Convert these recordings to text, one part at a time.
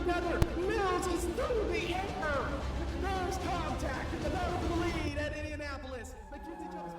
together. Mills is through the air. There's contact in the battle for the lead at Indianapolis. McKinzie jumps.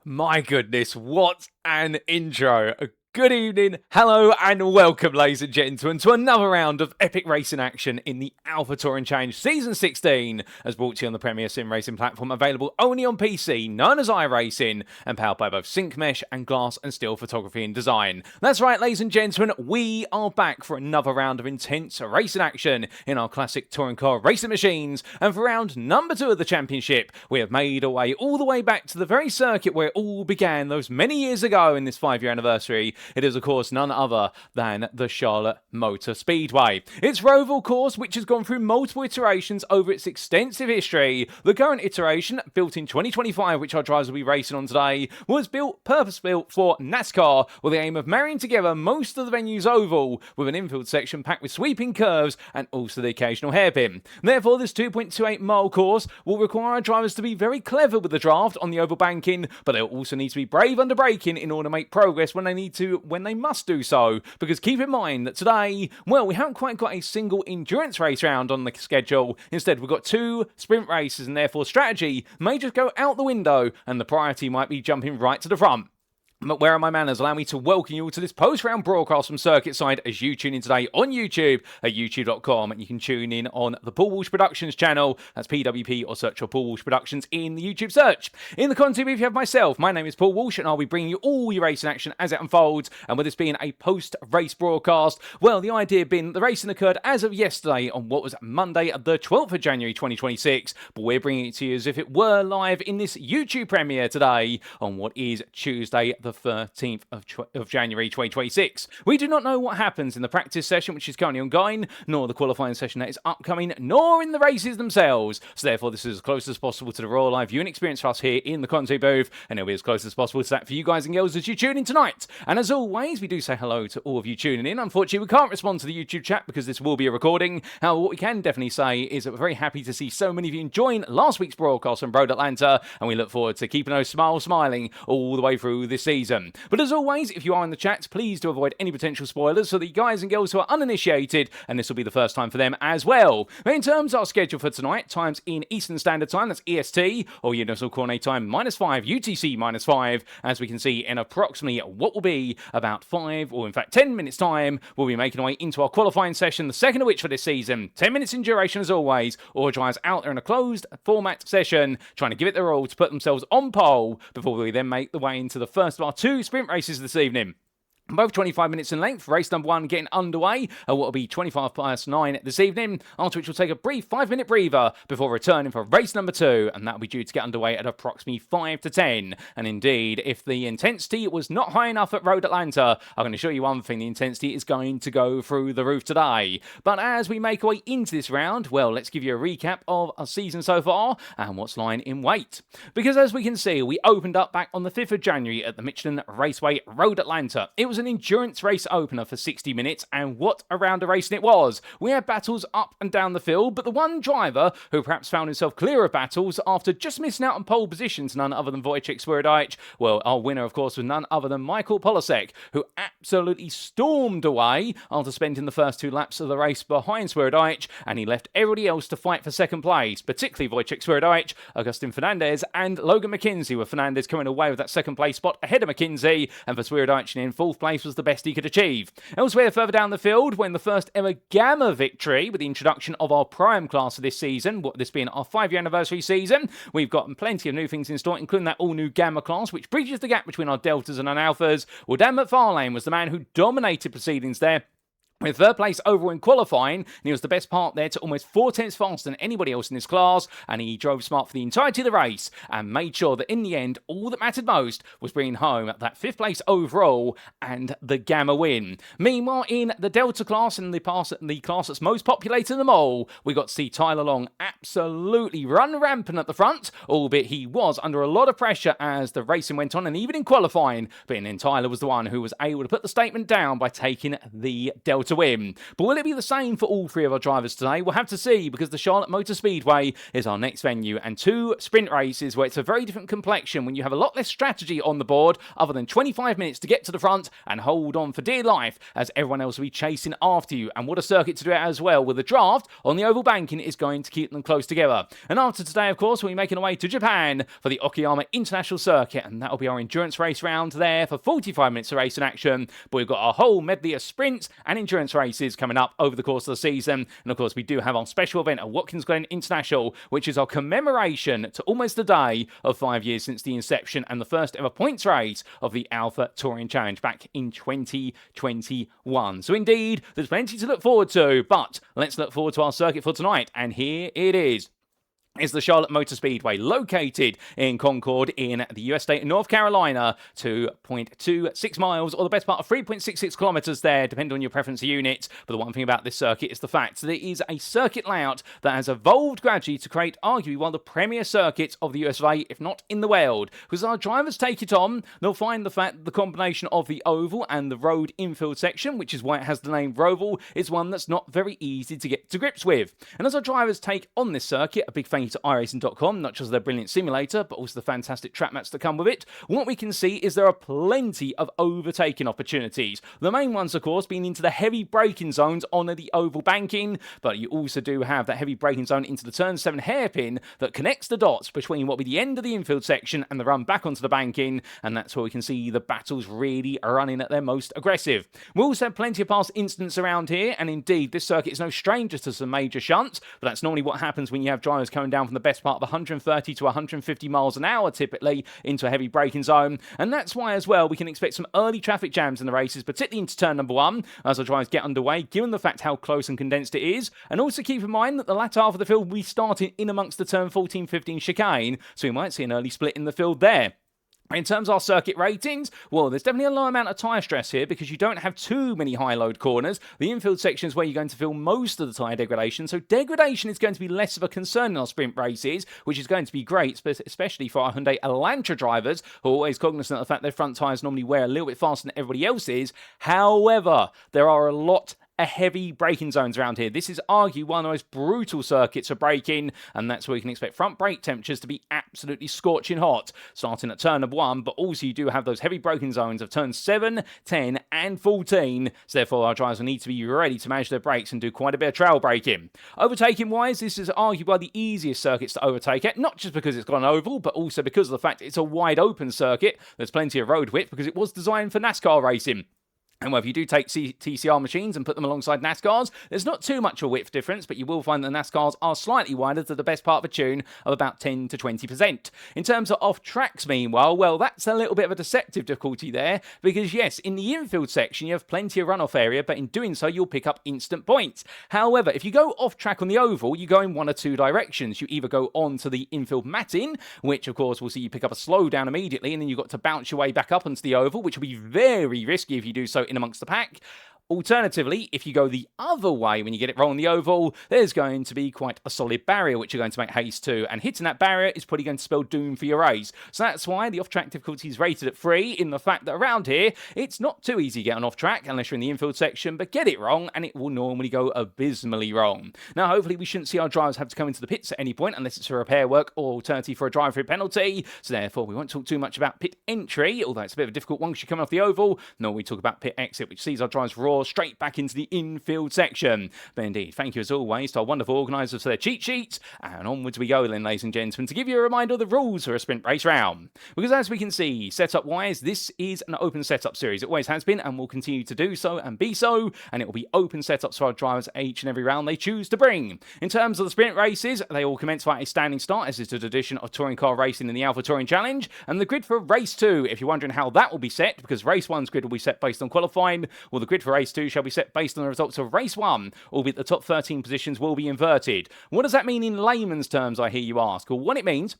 My goodness, what an intro. Good evening, hello, and welcome, ladies and gentlemen, to another round of epic racing action in the Alpha Touring Challenge Season 16, as brought to you on the Premier Sim Racing platform, available only on PC, known as iRacing, and powered by both Syncmesh and Glass and Steel Photography and Design. That's right, ladies and gentlemen, we are back for another round of intense racing action in our classic touring car racing machines, and for round number 2 of the championship, we have made our way all the way back to the very circuit where it all began those many years ago in this 5-year anniversary. It is, of course, none other than the Charlotte Motor Speedway. Its Roval course, which has gone through multiple iterations over its extensive history. The current iteration, built in 2025, which our drivers will be racing on today, was purpose-built for NASCAR, with the aim of marrying together most of the venue's oval, with an infield section packed with sweeping curves and also the occasional hairpin. Therefore, this 2.28-mile course will require our drivers to be very clever with the draft on the oval banking, but they'll also need to be brave under braking in order to make progress when they must do so, because keep in mind that today, well, we haven't quite got a single endurance race round on the schedule. Instead, we've got 2 sprint races, and therefore strategy may just go out the window, and the priority might be jumping right to the front. But where are my manners? Allow me to welcome you all to this post-round broadcast from Circuit Side as you tune in today on YouTube at youtube.com, and you can tune in on the Paul Walsh Productions channel. That's PWP, or search for Paul Walsh Productions in the YouTube search. In the content booth, you have myself. My name is Paul Walsh, and I'll be bringing you all your racing action as it unfolds. And with this being a post-race broadcast, well, the idea being the racing occurred as of yesterday on what was Monday, the 12th of January 2026, but we're bringing it to you as if it were live in this YouTube premiere today on what is Tuesday, the 13th of January 2026. We do not know what happens in the practice session, which is currently ongoing, nor the qualifying session that is upcoming, nor in the races themselves. So therefore, this is as close as possible to the Royal Live viewing experience for us here in the content booth, and it'll be as close as possible to that for you guys and girls as you tune in tonight. And as always, we do say hello to all of you tuning in. Unfortunately, we can't respond to the YouTube chat because this will be a recording. However, what we can definitely say is that we're very happy to see so many of you enjoying last week's broadcast from Road Atlanta, and we look forward to keeping those smiles smiling all the way through this season. But as always, if you are in the chat, please do avoid any potential spoilers for the guys and girls who are uninitiated, and this will be the first time for them as well. But in terms of our schedule for tonight, times in Eastern Standard Time, that's EST, or Universal Coordinate Time -5, UTC -5, as we can see in approximately what will be about 5, or in fact 10 minutes time, we'll be making our way into our qualifying session, the second of which for this season. 10 minutes in duration as always, all drivers out there in a closed format session, trying to give it their all to put themselves on pole before we then make the way into the first of our 2 sprint races this evening. Both 25 minutes in length. Race number 1 getting underway at what will be 9:25 this evening, after which we'll take a brief 5-minute breather before returning for race number 2, and that will be due to get underway at approximately 5 to 10. And indeed, if the intensity was not high enough at Road Atlanta, I can assure you one thing, the intensity is going to go through the roof today. But as we make our way into this round, well, let's give you a recap of our season so far and what's lying in wait. Because as we can see, we opened up back on the 5th of January at the Michelin Raceway Road Atlanta. It was an endurance race opener for 60 minutes, and what a round of racing it was. We had battles up and down the field, but the one driver who perhaps found himself clear of battles after just missing out on pole positions, none other than Wojciech Swirydowicz, well, our winner, of course, was none other than Michael Polasek, who absolutely stormed away after spending the first 2 laps of the race behind Swirydowicz, and he left everybody else to fight for second place, particularly Wojciech Swirydowicz, Agustin Fernandez, and Logan McKinzie, with Fernandez coming away with that second place spot ahead of McKinzie, and for Swirydowicz in 4th place was the best he could achieve. Elsewhere further down the field, when the first ever Gamma victory with the introduction of our Prime class of this season, this being our 5-year anniversary season, we've got plenty of new things in store, including that all-new Gamma class, which bridges the gap between our Deltas and our Alphas. Well, Dan McFarlane was the man who dominated proceedings there, with 3rd place overall in qualifying, and he was the best part there to almost 4 tenths faster than anybody else in this class, and he drove smart for the entirety of the race and made sure that in the end, all that mattered most was bringing home that 5th place overall and the Gamma win. Meanwhile, in the Delta class, and the class that's most populated of them all, we got to see Tyler Long absolutely run rampant at the front, albeit he was under a lot of pressure as the racing went on, and even in qualifying, but then Tyler was the one who was able to put the statement down by taking the Delta to win. But will it be the same for all 3 of our drivers today? We'll have to see, because the Charlotte Motor Speedway is our next venue, and 2 sprint races where it's a very different complexion when you have a lot less strategy on the board other than 25 minutes to get to the front and hold on for dear life as everyone else will be chasing after you. And what a circuit to do it as well, with the draft on the oval banking is going to keep them close together. And after today, of course, we'll be making our way to Japan for the Okayama International Circuit, and that will be our endurance race round there for 45 minutes of racing action. But we've got a whole medley of sprints and endurance races coming up over the course of the season. And of course, we do have our special event at Watkins Glen International, which is our commemoration to almost the day of 5 years since the inception and the first ever points race of the Alpha Touring Challenge back in 2021. So indeed, there's plenty to look forward to, but let's look forward to our circuit for tonight, and here it is. Is the Charlotte Motor Speedway, located in Concord in the US state of North Carolina, 2.26 miles, or the best part of 3.66 kilometers there, depending on your preference of units. But the one thing about this circuit is the fact that it is a circuit layout that has evolved gradually to create arguably one of the premier circuits of the US of A, if not in the world. Because our drivers take it on, they'll find the fact that the combination of the oval and the road infield section, which is why it has the name Roval, is one that's not very easy to get to grips with. And as our drivers take on this circuit, a big thank you to iRacing.com, not just their brilliant simulator, but also the fantastic track mats that come with it. What we can see is there are plenty of overtaking opportunities. The main ones, of course, being into the heavy braking zones on the oval banking, but you also do have that heavy braking zone into the turn 7 hairpin that connects the dots between what will be the end of the infield section and the run back onto the banking, and that's where we can see the battles really running at their most aggressive. We also have plenty of past incidents around here, and indeed, this circuit is no stranger to some major shunts, but that's normally what happens when you have drivers coming down from the best part of 130 to 150 miles an hour typically into a heavy braking zone, and that's why as well we can expect some early traffic jams in the races, particularly into turn number 1 as our drivers get underway, given the fact how close and condensed it is. And also keep in mind that the latter half of the field will be starting in amongst the turn 14-15 chicane, so we might see an early split in the field there. In terms of our circuit ratings, well, there's definitely a low amount of tyre stress here because you don't have too many high-load corners. The infield section is where you're going to feel most of the tyre degradation, so degradation is going to be less of a concern in our sprint races, which is going to be great, especially for our Hyundai Elantra drivers, who are always cognizant of the fact their front tyres normally wear a little bit faster than everybody else's. However, there are a lot heavy braking zones around here. This is arguably one of the most brutal circuits for braking, and that's where you can expect front brake temperatures to be absolutely scorching hot, starting at turn number 1, but also you do have those heavy braking zones of turns 7, 10, and 14, so therefore our drivers will need to be ready to manage their brakes and do quite a bit of trail braking. Overtaking wise, this is arguably one of the easiest circuits to overtake at, not just because it's got an oval, but also because of the fact it's a wide open circuit. There's plenty of road width because it was designed for NASCAR racing. And whether you do take TCR machines and put them alongside NASCARs, there's not too much of a width difference, but you will find that NASCARs are slightly wider to the best part of a tune of about 10 to 20%. In terms of off-tracks, meanwhile, well, that's a little bit of a deceptive difficulty there, because yes, in the infield section, you have plenty of runoff area, but in doing so, you'll pick up instant points. However, if you go off-track on the oval, you go in one or two directions. You either go onto the infield matting, which, of course, will see you pick up a slowdown immediately, and then you've got to bounce your way back up onto the oval, which will be very risky if you do so in amongst the pack. Alternatively, if you go the other way when you get it wrong on the oval, there's going to be quite a solid barrier which you're going to make haste to, and hitting that barrier is probably going to spell doom for your race. So that's why the off-track difficulty is rated at 3, in the fact that around here, it's not too easy to get on off-track unless you're in the infield section, but get it wrong and it will normally go abysmally wrong. Now, hopefully we shouldn't see our drivers have to come into the pits at any point unless it's for repair work or alternative for a drive-through penalty, so therefore we won't talk too much about pit entry, although it's a bit of a difficult one because you're coming off the oval, nor we talk about pit exit, which sees our drivers roar straight back into the infield section. But indeed, thank you as always to our wonderful organisers for their cheat sheets, and onwards we go then, ladies and gentlemen, to give you a reminder of the rules for a sprint race round. Because as we can see, setup-wise, this is an open setup series. It always has been and will continue to do so and be so, and it will be open setups for our drivers each and every round they choose to bring. In terms of the sprint races, they all commence via a standing start, as is the tradition of touring car racing in the Alpha Touring Challenge, and the grid for race 2, if you're wondering how that will be set, because race 1's grid will be set based on qualifying, well, the grid for race 2 shall be set based on the results of race 1, albeit the top 13 positions will be inverted. What does that mean in layman's terms, I hear you ask? Well, what it means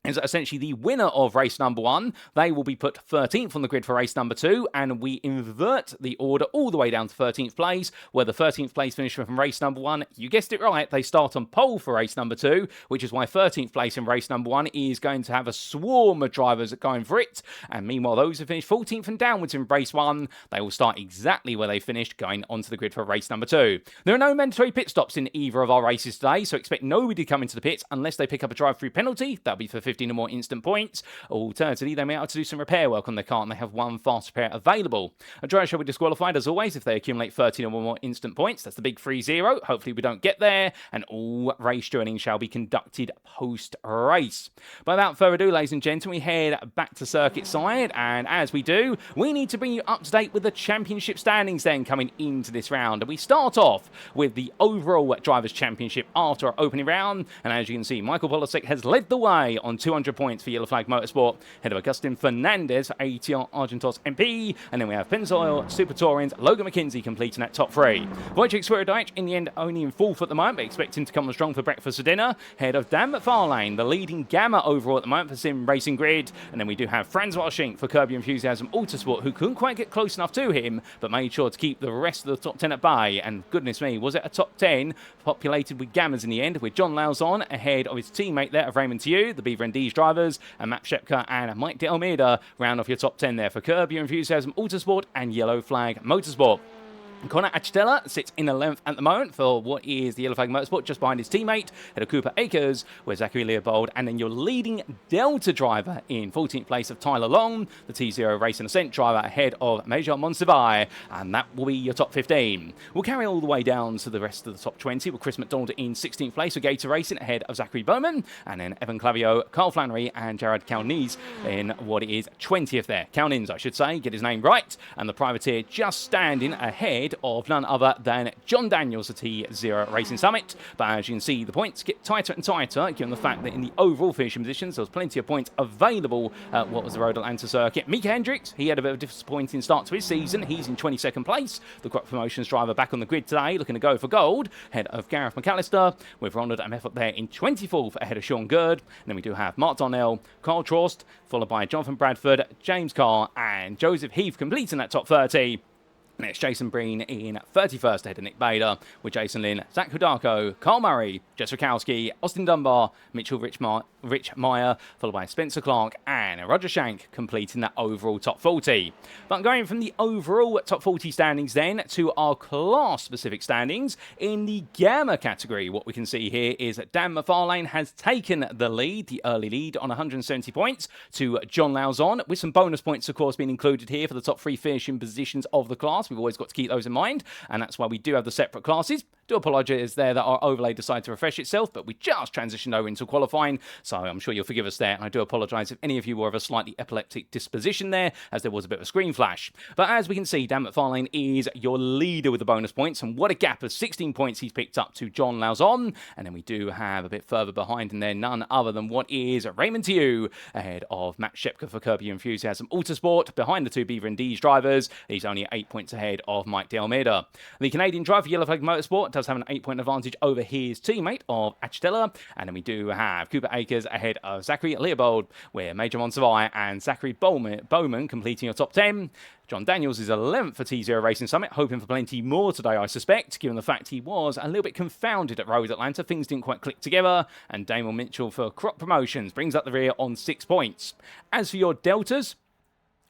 is that essentially the winner of race number 1, they will be put 13th on the grid for race number 2, and we invert the order all the way down to 13th place, where the 13th place finisher from race number 1, you guessed it right, they start on pole for race number 2, which is why 13th place in race number 1 is going to have a swarm of drivers going for it, and meanwhile those who finish 14th and downwards in race 1, they will start exactly where they finished, going onto the grid for race number 2. There are no mandatory pit stops in either of our races today, so expect nobody to come into the pits unless they pick up a drive-through penalty. That'll be for 15 or more instant points. Alternatively, they may have to do some repair work on their car and they have one fast repair available. A driver shall be disqualified as always if they accumulate 13 or more instant points. That's the big 3-0. Hopefully we don't get there, and all race joining shall be conducted post-race. But without further ado, ladies and gentlemen, we head back to circuit side, and as we do, we need to bring you up to date with the championship standings then coming into this round. And we start off with the overall Drivers' Championship after our opening round, and as you can see, Michael Polasek has led the way on 200 points for Yellow Flag Motorsport, ahead of Agustin Fernandez for ATR Argentos MP, and then we have Pennzoil, Super Touring's Logan McKinzie completing that top 3. Wojciech Swirydowicz in the end only in 4th at the moment, but expecting to come on strong for breakfast or dinner, ahead of Dan McFarlane, the leading Gamma overall at the moment for Sim Racing Grid, and then we do have Francois Schenk for Kirby Enthusiasm Autosport, who couldn't quite get close enough to him, but made sure to keep the rest of the top 10 at bay, and goodness me, was it a top 10 populated with Gammas in the end, with John Lauzon ahead of his teammate there of Raymond Tiu, the Beaver and D's drivers, and Matt Shepka and Mike De Almeida round off your top 10 there for Kirby Enthusiasm Autosport and Yellow Flag Motorsport. Connor Achitella sits in 11th at the moment for what is the Yellow Flag Motorsport, just behind his teammate, head of Cooper Akers, with Zachary Leopold, and then your leading Delta driver in 14th place of Tyler Long, the T0 Racing Ascent driver ahead of Major Monsivai, and that will be your top 15. We'll carry all the way down to the rest of the top 20, with Chris McDonald in 16th place for Gator Racing ahead of Zachary Bowman, and then Evan Clavio, Carl Flannery, and Jared Calnese in what is 20th there. Calnins, I should say, get his name right, and the privateer just standing ahead of none other than John Daniels at T0 Racing Summit. But as you can see, the points get tighter and tighter, given the fact that in the overall finishing positions, there was plenty of points available at what was the Road Atlanta circuit. Mika Hendricks, he had a bit of a disappointing start to his season. He's in 22nd place. The Crop Promotions driver back on the grid today, looking to go for gold, ahead of Gareth McAllister, with Ronald Ameth up there in 24th, ahead of Sean Gurd. And then we do have Mark Darnell, Carl Trost, followed by Jonathan Bradford, James Carr, and Joseph Heath completing that top 30. Next, Jason Breen in 31st ahead of Nick Bader, with Jason Lynn, Zach Hudarko, Carl Murray, Jess Rakowski, Austin Dunbar, Mitchell Rich Meyer, followed by Spencer Clark and Roger Shank completing that overall top 40. But going from the overall top 40 standings then to our class-specific standings, in the Gamma category, what we can see here is that Dan McFarlane has taken the lead, the early lead on 170 points to John Lauzon, with some bonus points, of course, being included here for the top 3 finishing positions of the class, We've always got to keep those in mind, and that's why we do have the separate classes. Do apologise there that our overlay decided to refresh itself, but we just transitioned over into qualifying, so I'm sure you'll forgive us there. And I do apologise if any of you were of a slightly epileptic disposition there, as there was a bit of a screen flash. But as we can see, Dan McFarlane is your leader with the bonus points, and what a gap of 16 points he's picked up to John Lauzon. And then we do have a bit further behind, and then none other than what is Raymond Tiu, ahead of Matt Shepka for Kirby Enthusiasm Autosport. Behind the two Beaver and D's drivers, he's only 8 points ahead of Mike De Almeida. The Canadian driver for Yellow Flag Motorsport does have an 8-point advantage over his teammate of Achdella. And then we do have Cooper Akers ahead of Zachary Leopold, where Major Monsavi and Zachary Bowman completing your top 10. John Daniels is 11th for T0 Racing Summit, hoping for plenty more today, I suspect, given the fact he was a little bit confounded at Road Atlanta. Things didn't quite click together, and Damon Mitchell for Crop Promotions brings up the rear on 6 points. As for your deltas,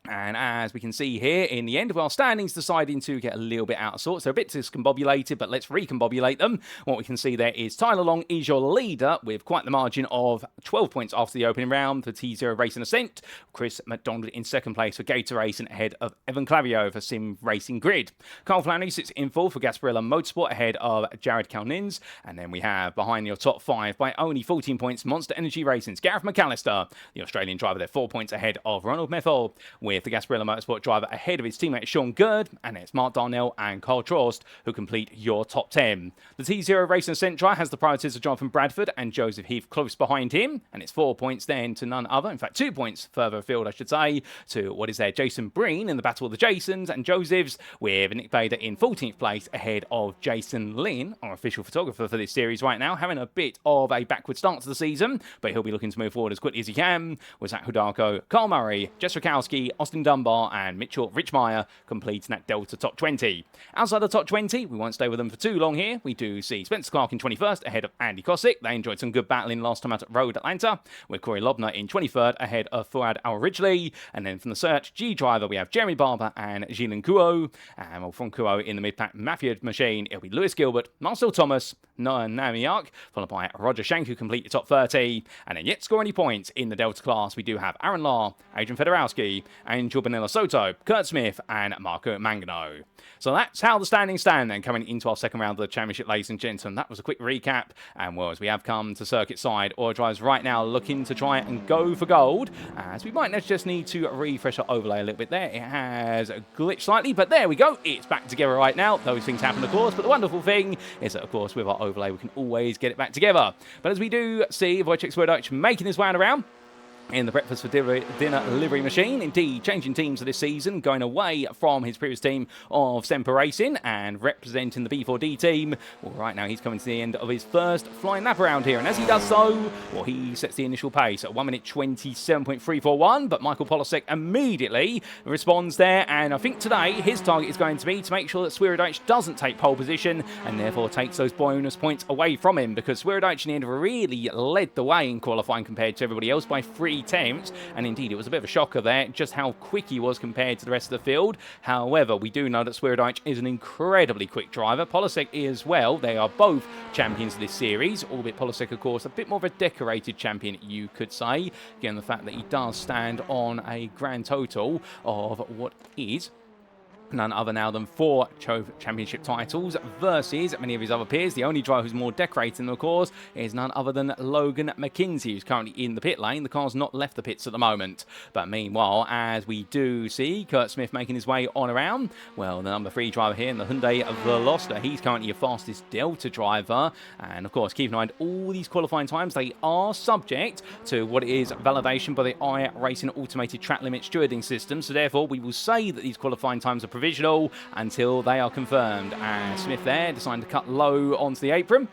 and as we can see here, in the end, well, standings deciding to get a little bit out of sorts. They're a bit discombobulated, but let's recombobulate them. What we can see there is Tyler Long is your leader with quite the margin of 12 points after the opening round for T0 Racing Ascent. Chris McDonald in second place for Gator Racing ahead of Evan Clavio for Sim Racing Grid. Carl Flannery sits in fourth for Gasparilla Motorsport ahead of Jared Calnins. And then we have behind your top 5 by only 14 points, Monster Energy Racing's Gareth McAllister, the Australian driver there, 4 points ahead of Ronald Methel, with the Gasparilla Motorsport driver ahead of his teammate Sean Gerd, and it's Mark Darnell and Carl Trost who complete your top 10. The T0 Racing Ascent drive has the priorities of Jonathan Bradford and Joseph Heath close behind him, and it's 4 points then to none other, in fact 2 points further afield I should say, to what is there, Jason Breen in the battle of the Jasons and Josephs, with Nick Bader in 14th place ahead of Jason Lynn, our official photographer for this series right now, having a bit of a backward start to the season, but he'll be looking to move forward as quickly as he can, with Zach Hudarko, Carl Murray, Jess Rakowski, Austin Dunbar and Mitchell Richmeyer completing that Delta top 20. Outside the top 20, we won't stay with them for too long here. We do see Spencer Clark in 21st ahead of Andy Kosick. They enjoyed some good battling last time out at Road Atlanta, with Corey Lobner in 23rd ahead of Fuad Al-Ridgely. And then from the Search G driver, we have Jeremy Barber and Gilles Kuo. And from Kuo in the mid-pack Mafia machine, it'll be Lewis Gilbert, Marcel Thomas, Noah Namiak, followed by Roger Shank, who complete the top 30. And then yet score any points in the Delta class, we do have Aaron Lahr, Adrian Fedorowski, Angel Benella Soto, Kurt Smith, and Marco Mangano. So that's how the standings stand then coming into our second round of the championship, ladies and gentlemen. That was a quick recap. And well, as we have come to circuit side, Oil Drives right now looking to try and go for gold, as we might just need to refresh our overlay a little bit there. It has glitched slightly, but there we go. It's back together right now. Those things happen, of course, but the wonderful thing is that, of course, with our overlay, we can always get it back together. But as we do see Wojciech Swirydowicz making his way around in the breakfast for dinner livery machine, indeed changing teams for this season, going away from his previous team of Semper Racing and representing the B4D team. Well, right now he's coming to the end of his first flying lap around here, and as he does so, well, he sets the initial pace at 1 minute 27.341, but Michael Polasek immediately responds there, and I think today his target is going to be to make sure that Swirydowicz doesn't take pole position and therefore takes those bonus points away from him, because Swirydowicz in the end really led the way in qualifying compared to everybody else by 3 attempts, and indeed it was a bit of a shocker there just how quick he was compared to the rest of the field. However, we do know that Swirydowicz is an incredibly quick driver. Polasek as well. They are both champions of this series, albeit Polasek, of course, a bit more of a decorated champion, you could say, given the fact that he does stand on a grand total of what is none other now than 4 championship titles versus many of his other peers. The only driver who's more decorated in the course is none other than Logan McKinzie, who's currently in the pit lane. The car's not left the pits at the moment. But meanwhile, as we do see Kurt Smith making his way on around, well, the number 3 driver here in the Hyundai Veloster, he's currently your fastest Delta driver. And of course, keep in mind, all these qualifying times, they are subject to what is validation by the iRacing automated track limit stewarding system. So therefore, we will say that these qualifying times are provisional until they are confirmed. And Smith there deciding to cut low onto the apron.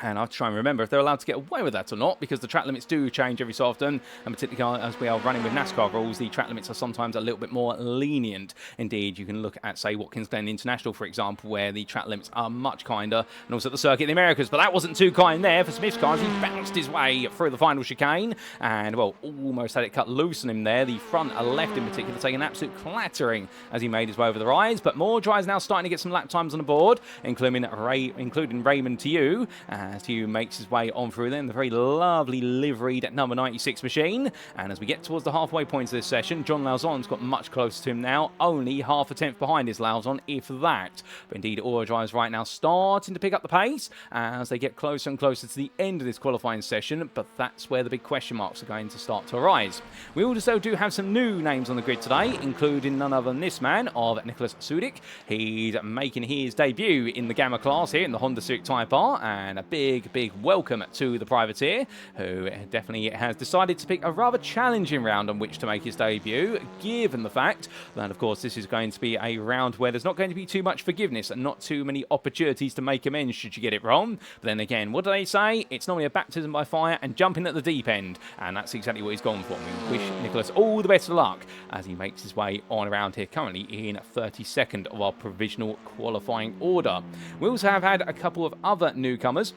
And I have to try and remember if they're allowed to get away with that or not, because the track limits do change every so often, and particularly as we are running with NASCAR rules, the track limits are sometimes a little bit more lenient. Indeed, you can look at, say, Watkins Glen International, for example, where the track limits are much kinder, and also the Circuit of the Americas. But that wasn't too kind there for Smith's car as he bounced his way through the final chicane, and, well, almost had it cut loose on him there. The front left in particular taking an absolute clattering as he made his way over the rise. But more drivers now starting to get some lap times on the board, including Raymond Tiu. as he makes his way on through them. The very lovely liveried number 96 machine. And as we get towards the halfway point of this session, John Lauzon's got much closer to him now, only half a tenth behind his Lauzon, if that. But indeed, Aura Drive's right now starting to pick up the pace as they get closer and closer to the end of this qualifying session, but that's where the big question marks are going to start to arise. We also do have some new names on the grid today, including none other than this man of Nicholas Sudik. He's making his debut in the Gamma class here in the Honda Civic Type R, and a big welcome to the privateer, who definitely has decided to pick a rather challenging round on which to make his debut, given the fact that, of course, this is going to be a round where there's not going to be too much forgiveness and not too many opportunities to make amends should you get it wrong. But then again, what do they say? It's normally a baptism by fire and jumping at the deep end, and that's exactly what he's gone for. We wish Nicholas all the best of luck as he makes his way on around here, currently in 32nd of our provisional qualifying order. We also have had a couple of other newcomers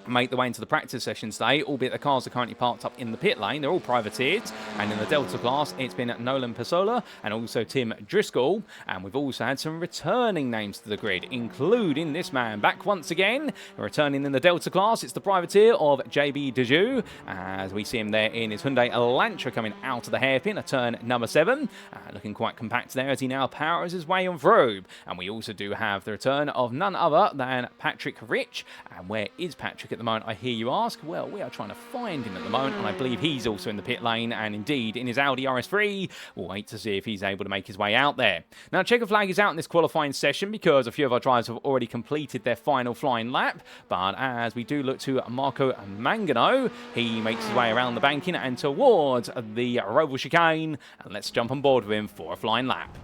make the way into the practice session today, albeit the cars are currently parked up in the pit lane. They're all privateered, and in the Delta class it's been Nolan Pasola and also Tim Driscoll, and we've also had some returning names to the grid, including this man back once again, returning in the Delta class. It's the privateer of JB Dejoux, as we see him there in his Hyundai Elantra coming out of the hairpin at turn number 7, looking quite compact there as he now powers his way on through. And we also do have the return of none other than Patrick Rich. And where is Patrick at the moment, I hear you ask? Well, we are trying to find him at the moment, and I believe he's also in the pit lane, and indeed in his Audi RS3. We'll wait to see if he's able to make his way out there. Now, checker flag is out in this qualifying session because a few of our drivers have already completed their final flying lap, but as we do look to Marco Mangano, he makes his way around the banking and towards the Roval chicane, and let's jump on board with him for a flying lap.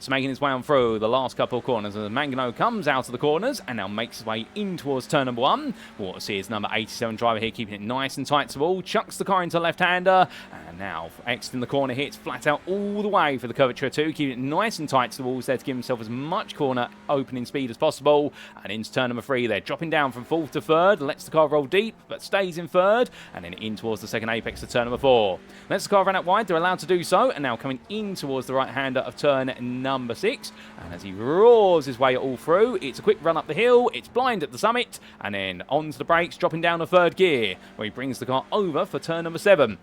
So making his way on through the last couple of corners as Mangano comes out of the corners and now makes his way in towards turn number 1. We'll see his number 87 driver here keeping it nice and tight to the wall, chucks the car into left-hander, and now exiting the corner here, it's flat out all the way for the curvature 2, keeping it nice and tight to the walls there to give himself as much corner opening speed as possible. And into turn number 3 there, dropping down from 4th to 3rd, lets the car roll deep but stays in 3rd, and then in towards the second apex of turn number 4. Lets the car run out wide, they're allowed to do so, and now coming in towards the right-hander of turn number 6, and as he roars his way all through, it's a quick run up the hill, it's blind at the summit, and then onto the brakes, dropping down to 3rd gear, where he brings the car over for turn number 7.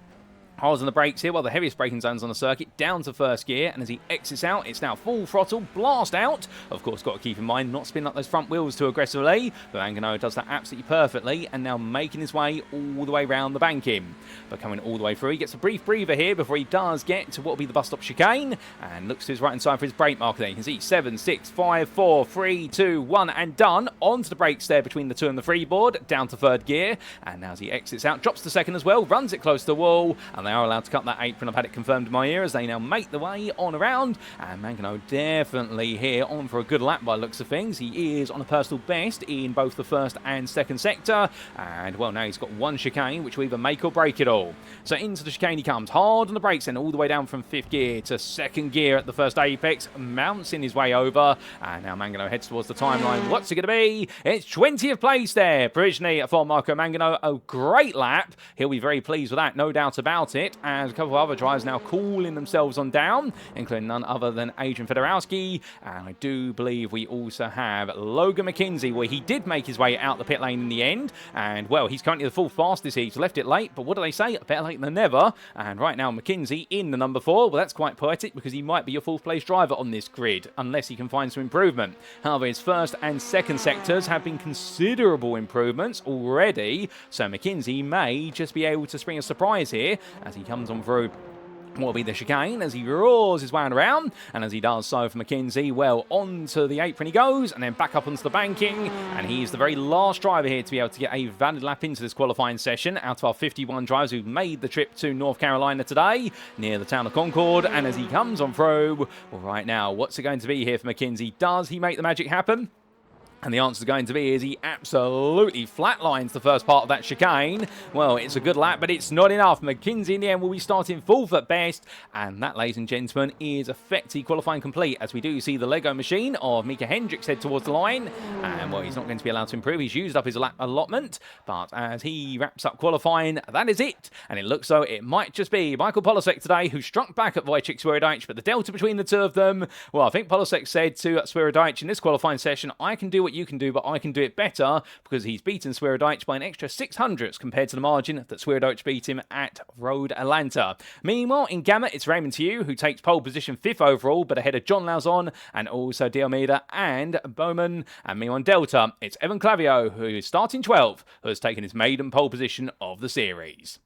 Hard on the brakes here, well, the heaviest braking zones on the circuit, down to 1st gear, and as he exits out, it's now full throttle, blast out. Of course, got to keep in mind, not spin up those front wheels too aggressively, but Mangano does that absolutely perfectly, and now making his way all the way round the banking. But coming all the way through, he gets a brief breather here before he does get to what will be the bus stop chicane, and looks to his right-hand side for his brake marker there. You can see 7, 6, 5, 4, 3, 2, 1, and done. Onto the brakes there between the 2 and the 3 board, down to 3rd gear, and now as he exits out, drops to 2nd as well, runs it close to the wall, and they are allowed to cut that apron. I've had it confirmed in my ear as they now make the way on around, and Mangano definitely here on for a good lap by looks of things. He is on a personal best in both the 1st and 2nd sector, and well, now he's got one chicane which will either make or break it all. So into the chicane he comes, hard on the brakes and all the way down from 5th gear to 2nd gear at the 1st apex, mounting his way over, and now Mangano heads towards the timeline. What's it going to be? It's 20th place there provisionally for Marco Mangano. A great lap, he'll be very pleased with that, no doubt about it, and a couple of other drivers now cooling themselves on down, including none other than Adrian Fedorowski, and I do believe we also have Logan McKinzie, where he did make his way out the pit lane in the end, and well, he's currently the full fastest here. He's left it late, but what do they say? Better late than never. And right now McKinzie in the number 4. Well, that's quite poetic because he might be your 4th place driver on this grid unless he can find some improvement. However, his 1st and 2nd sectors have been considerable improvements already, so McKinzie may just be able to spring a surprise here as he comes on through what will be the chicane as he roars his way around, and as he does so for McKinzie, well, onto the apron he goes, and then back up onto the banking, and he's the very last driver here to be able to get a valid lap into this qualifying session out of our 51 drivers who've made the trip to North Carolina today, near the town of Concord. And as he comes on through, well, right now, what's it going to be here for McKinzie? Does he make the magic happen? And the answer is going to be is he absolutely flatlines the first part of that chicane. Well, it's a good lap, but it's not enough. McKinzie in the end will be starting 4th at best. And that, ladies and gentlemen, is effectively qualifying complete, as we do see the Lego machine of Mika Hendricks head towards the line. And, well, he's not going to be allowed to improve. He's used up his lap allotment. But as he wraps up qualifying, that is it. And it looks so it might just be Michael Polasek today who struck back at Wojciech Swirydowicz. But the delta between the two of them, well, I think Polasek said to Swirydowicz in this qualifying session, I can do what what you can do, but I can do it better because he's beaten Swirydowicz by an extra 600ths compared to the margin that Swirydowicz beat him at Road Atlanta. Meanwhile, in Gamma, it's Raymond Tew who takes pole position 5th overall, but ahead of John Lauzon and also D'Almeida and Bowman. And meanwhile, on Delta, it's Evan Clavio who is starting 12th, who has taken his maiden pole position of the series.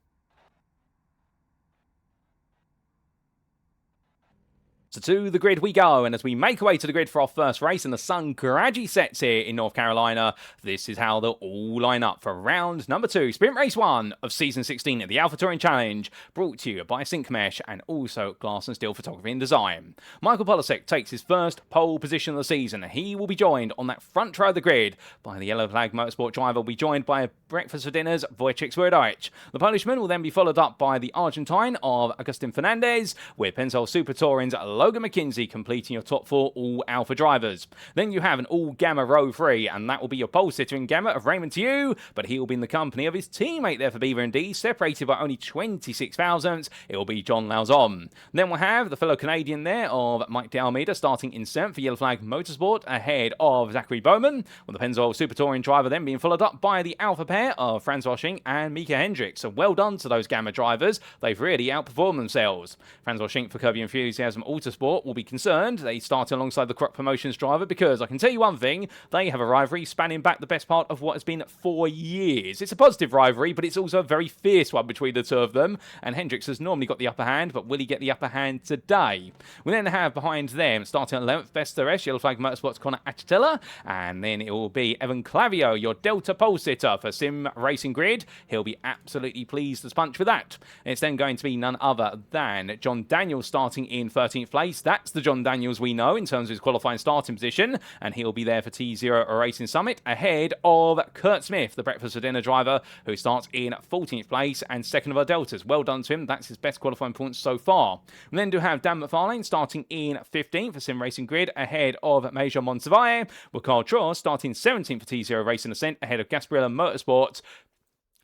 So to the grid we go, and as we make our way to the grid for our first race and the sun gradually sets here in North Carolina, this is how they'll all line up for round number 2, sprint race 1 of season 16 at the Alpha Touring Challenge, brought to you by Syncmesh and also Glass and Steel Photography and Design. Michael Polasek takes his first pole position of the season. He will be joined on that front row of the grid by the Yellow Flag Motorsport driver, will be joined by Breakfast for Dinners Wojciech Swirydowicz. The Polishman will then be followed up by the Argentine of Agustin Fernandez, with Pensol Super Touring's Logan McKinzie completing your top 4 all-alpha drivers. Then you have an all-gamma row 3, and that will be your pole sitter in gamma of Raymond Tew, but he will be in the company of his teammate there for Beaver and D, separated by only 26 thousandths. It will be John Lauzon. Then we'll have the fellow Canadian there of Mike D'Almeida starting in 7th for Yellow Flag Motorsport, ahead of Zachary Bowman, with the Pennzoil Super Touring driver then being followed up by the alpha pair of Franz Washing and Mika Hendricks. So well done to those gamma drivers. They've really outperformed themselves. Franz Washing for Kirby Enthusiasm Autosport will be concerned. They start alongside the Croc Promotions driver because I can tell you one thing, they have a rivalry spanning back the best part of what has been 4 years. It's a positive rivalry, but it's also a very fierce one between the two of them, and Hendricks has normally got the upper hand, but will he get the upper hand today? We then have behind them, starting at 11th, Best Theresh, Yellow Flag Motorsports Connor Achitella, and then it will be Evan Clavio, your Delta pole sitter for Sim Racing Grid. He'll be absolutely pleased as punch with that. It's then going to be none other than John Daniels starting in 13th place. That's the John Daniels we know in terms of his qualifying starting position, and he'll be there for T0 Racing Summit, ahead of Kurt Smith, the Breakfast for Dinner driver, who starts in 14th place and second of our Deltas. Well done to him. That's his best qualifying points so far. We then do have Dan McFarlane starting in 15th for Sim Racing Grid, ahead of Major Montavalle, with Carl Tross starting 17th for T0 Racing Ascent, ahead of Gasparilla Motorsports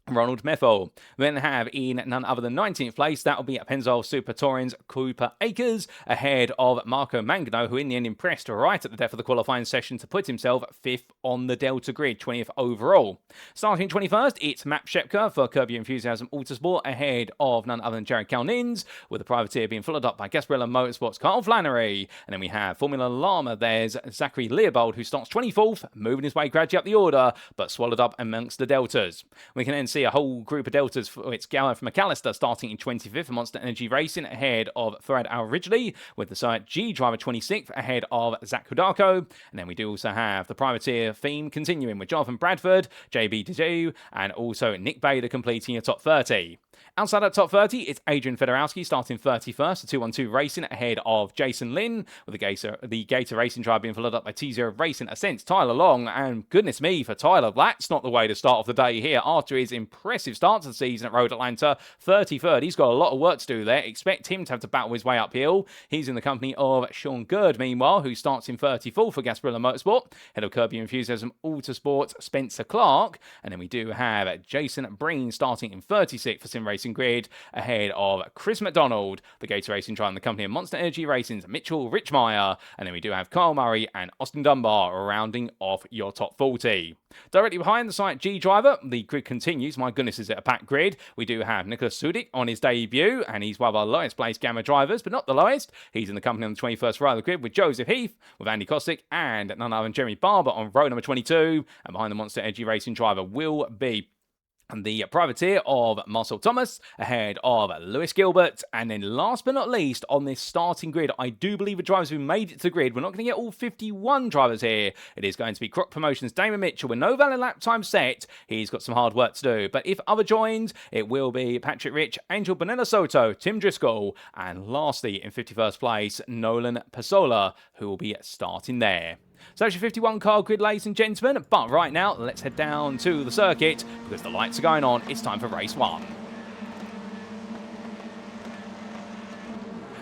Ronald Meffel. We then have in none other than 19th place, that will be at Pennzoil Super Touring's Cooper Akers, ahead of Marco Mangano, who in the end impressed right at the death of the qualifying session to put himself 5th on the Delta grid, 20th overall. Starting 21st, it's Matt Shepka for Kirby Enthusiasm Autosport, ahead of none other than Jared Calnins, with the privateer being followed up by Gasparilla Motorsports' Carl Flannery. And then we have Formula Llama, there's Zachary Leopold, who starts 24th, moving his way gradually up the order, but swallowed up amongst the Deltas. We can then see a whole group of Deltas. It's Gareth McAllister starting in 25th for Monster Energy Racing, ahead of Farad Al Ridgely, with the Site G driver 26th, ahead of Zach Hudako. And then we do also have the privateer theme continuing with Jonathan Bradford, JB Dejew, and also Nick Bader completing your top 30. Outside that top 30, it's Adrian Fedorowski starting 31st for 212 Racing, ahead of Jason Lynn, with the Gator Racing driver being followed up by T0 Racing Ascent, Tyler Long. And goodness me, for Tyler, that's not the way to start off the day here after his impressive start to the season at Road Atlanta. 33rd, he's got a lot of work to do there. Expect him to have to battle his way uphill. He's in the company of Sean Gerd, meanwhile, who starts in 34th for Gasparilla Motorsport, head of Kirby Enthusiasm Autosport, Spencer Clark. And then we do have Jason Breen starting in 36th for Sim Racing Grid, ahead of Chris McDonald, the Gator Racing driver in the company of Monster Energy Racing's Mitchell Richmeyer. And then we do have Kyle Murray and Austin Dunbar rounding off your top 40. Directly behind the Site G driver, the grid continues. My goodness, is it a packed grid? We do have Nicholas Sudik on his debut, and he's one of our lowest placed Gamma drivers, but not the lowest. He's in the company on the 21st row of the grid with Joseph Heath, with Andy Kostick, and none other than Jeremy Barber on row number 22. And behind the Monster Energy Racing driver will be the privateer of Marcel Thomas, ahead of Lewis Gilbert. And then last but not least, on this starting grid, I do believe the drivers who made it to the grid, we're not going to get all 51 drivers here. It is going to be Croc Promotions' Damon Mitchell with no valid lap time set. He's got some hard work to do. But if other joins, it will be Patrick Rich, Angel Bonella Soto, Tim Driscoll, and lastly, in 51st place, Nolan Pasola, who will be starting there. So that's your 51 car grid, ladies and gentlemen. But right now, let's head down to the circuit because the lights are going on. It's time for race 1.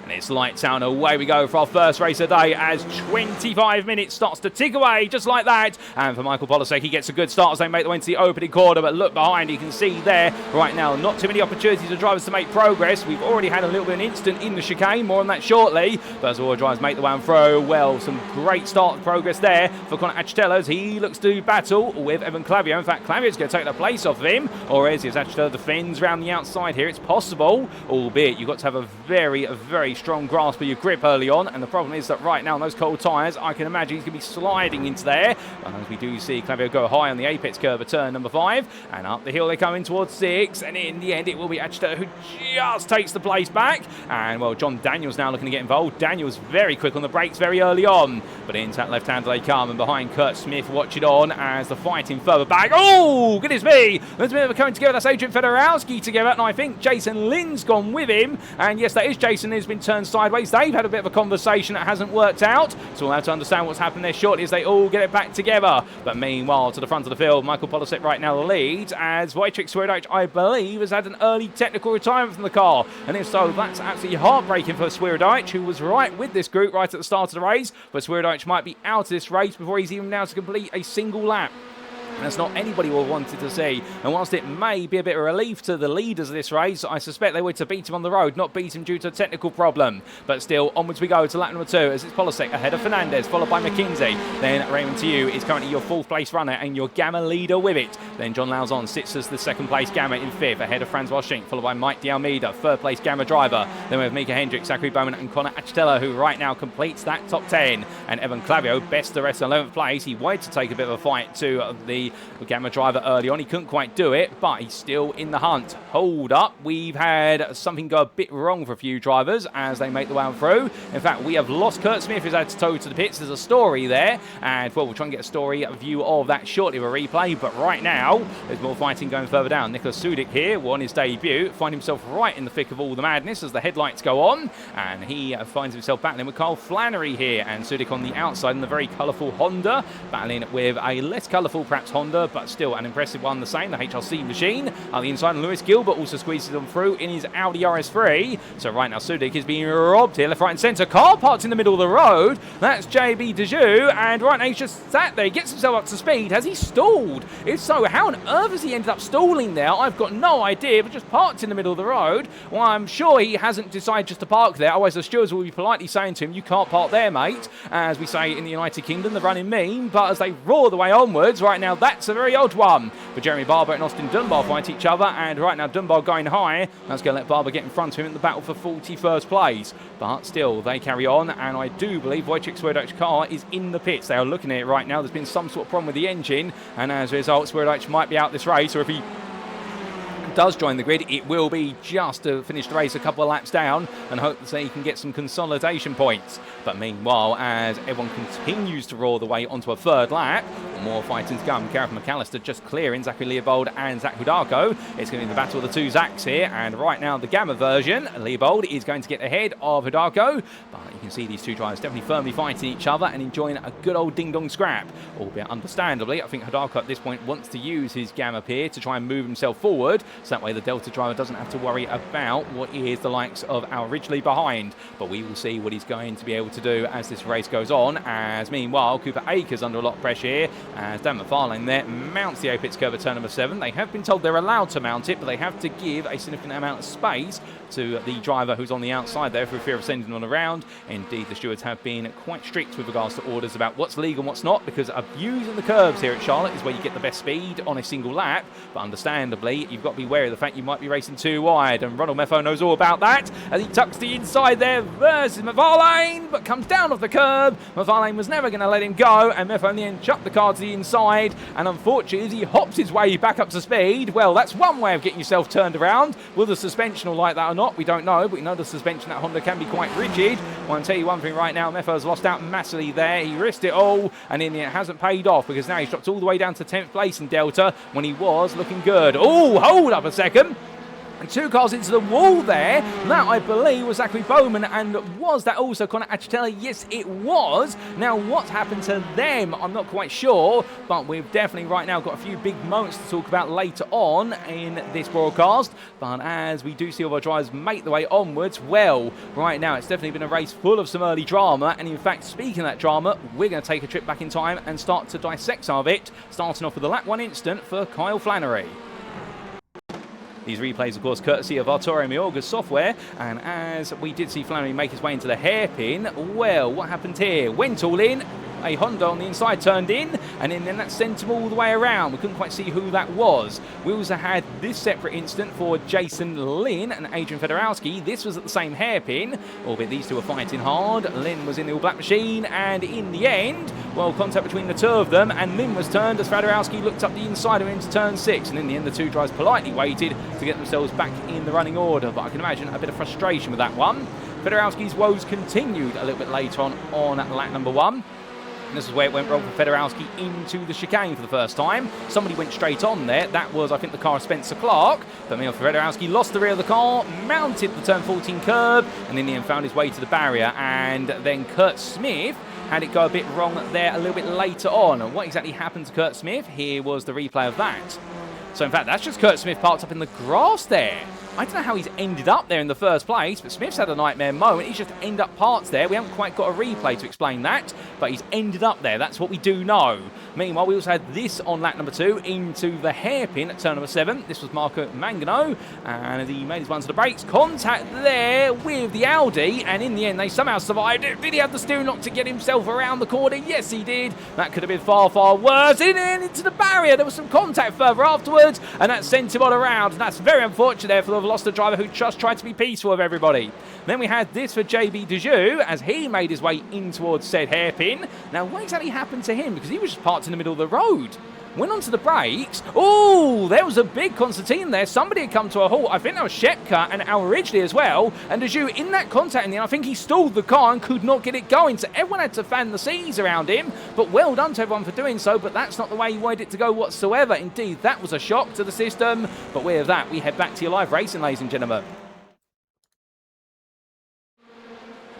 And it's lights out and away we go for our first race of the day as 25 minutes starts to tick away just like that. And for Michael Polasek, he gets a good start as they make the way into the opening corner, but look behind, you can see there right now not too many opportunities for drivers to make progress. We've already had a little bit of an incident in the chicane, more on that shortly, but as all drivers make the way through, well, some great start progress there for Conor Agustin as he looks to battle with Evan Clavio. In fact, Clavio's going to take the place off of him, or as Agustin defends around the outside here, it's possible, albeit you've got to have a very strong grasp of your grip early on, and the problem is that right now on those cold tyres, I can imagine he's going to be sliding into there, as we do see Clavio go high on the apex curve at turn number 5, and up the hill they come in towards 6, and in the end it will be Agustin who just takes the place back, and well, John Daniels now looking to get involved. Daniels very quick on the brakes very early on, but into that left-hander they come, and behind Kurt Smith watch it on as the fighting further back. Oh, goodness me, there's a bit of a coming together. That's Adrian Fedorowski together, and I think Jason Lynn's gone with him, and yes, that is Jason who's been turned sideways. They've had a bit of a conversation that hasn't worked out, so we'll have to understand what's happened there shortly as they all get it back together. But meanwhile, to the front of the field, Michael Polasek right now the lead, as Wojciech Swirydowicz, I believe, has had an early technical retirement from the car, and if so, that's absolutely heartbreaking for Swirydowicz, who was right with this group right at the start of the race, but Swirydowicz might be out of this race before he's even now to complete a single lap. And that's not anybody will wanted to see. And whilst it may be a bit of a relief to the leaders of this race, I suspect they were to beat him on the road, not beat him due to a technical problem. But still, onwards we go to lap number 2 as it's Polasek ahead of Fernandez, followed by McKinzie. Then Raymond Tiu is currently your 4th place runner and your Gamma leader with it. Then John Lauzon sits as the 2nd place Gamma in 5th, ahead of Francois Schenk, followed by Mike D'Almeida, 3rd place Gamma driver. Then we have Mika Hendricks, Zachary Bowman and Conor Agustin, who right now completes that top 10. And Evan Clavio, best the rest of 11th place. He wanted to take a bit of a fight to the Gamma driver early on. He couldn't quite do it, but he's still in the hunt. Hold up, we've had something go a bit wrong for a few drivers as they make the way on through. In fact, we have lost Kurt Smith, who's had to tow to the pits. There's a story there, and well, we'll try and get a story view of that shortly with a replay, but right now there's more fighting going further down. Nicholas Sudik here won his debut, find himself right in the thick of all the madness as the headlights go on, and he finds himself battling with Kyle Flannery here, and Sudik on the outside in the very colourful Honda, battling with a less colourful perhaps Honda, but still an impressive one the same, the HRC machine. On the inside, and Lewis Gilbert also squeezes them through in his Audi RS3. So right now Sudik is being robbed here, left, right and centre. Car parked in the middle of the road. That's JB Dejoux, and right now he's just sat there, gets himself up to speed. Has he stalled? If so, how on earth has he ended up stalling there? I've got no idea, but just parked in the middle of the road. Well, I'm sure he hasn't decided just to park there, otherwise the stewards will be politely saying to him, you can't park there, mate, as we say in the United Kingdom, the running meme. But as they roar the way onwards, right now that's a very odd one. But Jeremy Barber and Austin Dunbar fight each other, and right now Dunbar going high. That's going to let Barber get in front of him in the battle for 41st place. But still, they carry on, and I do believe Wojciech Swirydowicz's car is in the pits. They are looking at it right now. There's been some sort of problem with the engine, and as a result, Swirydowicz might be out this race, or if he does join the grid, it will be just to finish the race a couple of laps down and hope that he can get some consolidation points. But meanwhile, as everyone continues to roar the way onto a 3rd lap, more fighting to come. Gareth McAllister just clearing Zachary Leopold and Zach Hudarko. It's going to be the battle of the 2 Zachs here, and right now the Gamma version, Leopold is going to get ahead of Hudarko, but you can see these 2 drivers definitely firmly fighting each other and enjoying a good old ding-dong scrap, albeit understandably. I think Hudarko at this point wants to use his Gamma here to try and move himself forward, so that way the Delta driver doesn't have to worry about what is the likes of our Ridgely behind. But we will see what he's going to be able to do as this race goes on, as meanwhile Cooper Akers under a lot of pressure here, as Dan McFarlane there mounts the apex curve at turn number 7. They have been told they're allowed to mount it, but they have to give a significant amount of space to the driver who's on the outside there for fear of sending on around. Indeed, the stewards have been quite strict with regards to orders about what's legal and what's not, because abusing the curbs here at Charlotte is where you get the best speed on a single lap. But understandably, you've got to be wary of the fact you might be racing too wide, and Ronald Meffo knows all about that as he tucks the inside there versus McFarlane, but comes down off the curb. McFarlane was never going to let him go, and Meffo in the end chucked the car to the inside, and unfortunately as he hops his way back up to speed, well, that's one way of getting yourself turned around. Will the suspension will like that or not? We don't know, but we know the suspension at Honda can be quite rigid. Well, I'll tell you one thing right now, Meffo's lost out massively there. He risked it all, and in the end it hasn't paid off, because now he's dropped all the way down to 10th place in Delta when he was looking good. Oh, hold up a second. 2 cars into the wall there. That, I believe, was Zachary Bowman, and was that also Connor Achitelli? Yes, it was. Now, what's happened to them? I'm not quite sure, but we've definitely right now got a few big moments to talk about later on in this broadcast. But as we do see all our drivers make the way onwards, well, right now it's definitely been a race full of some early drama. And in fact, speaking of that drama, we're going to take a trip back in time and start to dissect some of it, starting off with the lap 1 incident for Kyle Flannery. These replays, of course, courtesy of Arturo Miorga's software. And as we did see Flannery make his way into the hairpin, well, what happened here? Went all in. A Honda on the inside turned in, and then that sent him all the way around. We couldn't quite see who that was. We also had this separate incident for Jason Lynn and Adrian Fedorowski. This was at the same hairpin, albeit these two were fighting hard. Lynn was in the all-black machine, and in the end, well, contact between the two of them, and Lynn was turned as Fedorowski looked up the inside of him into turn 6, and in the end, the two drivers politely waited to get themselves back in the running order. But I can imagine a bit of frustration with that one. Fedorowski's woes continued a little bit later on lap number 1. And this is where it went wrong for Fedorowski into the chicane for the first time. Somebody went straight on there. That was, I think, the car of Spencer Clark. But Fedorowski lost the rear of the car, mounted the turn 14 curb, and in the end found his way to the barrier. And then Kurt Smith had it go a bit wrong there a little bit later on. And what exactly happened to Kurt Smith? Here was the replay of that. So, in fact, that's just Kurt Smith parked up in the grass there. I don't know how he's ended up there in the first place, but Smith's had a nightmare moment. He's just ended up parked there. We haven't quite got a replay to explain that, but he's ended up there. That's what we do know. Meanwhile, we also had this on lap number 2 into the hairpin at turn number 7. This was Marco Mangano, and he made his one to the brakes. Contact there with the Audi, and in the end, they somehow survived it. Did he have the steering lock to get himself around the corner? Yes, he did. That could have been far, far worse. In and into the barrier. There was some contact further afterwards, and that sent him on around. And that's very unfortunate there for the lost driver who just tried to be peaceful with everybody. Then we had this for JB Dejoux as he made his way in towards said hairpin. Now, what exactly happened to him? Because he was just parked in the middle of the road. Went onto the brakes. Oh, there was a big concertina there. Somebody had come to a halt. I think that was Shepka and Al Ridgely as well. And Dejoux in that contact in the end, I think he stalled the car and could not get it going. So everyone had to fan the seas around him. But well done to everyone for doing so. But that's not the way you wanted it to go whatsoever. Indeed, that was a shock to the system. But with that, we head back to your live racing, ladies and gentlemen.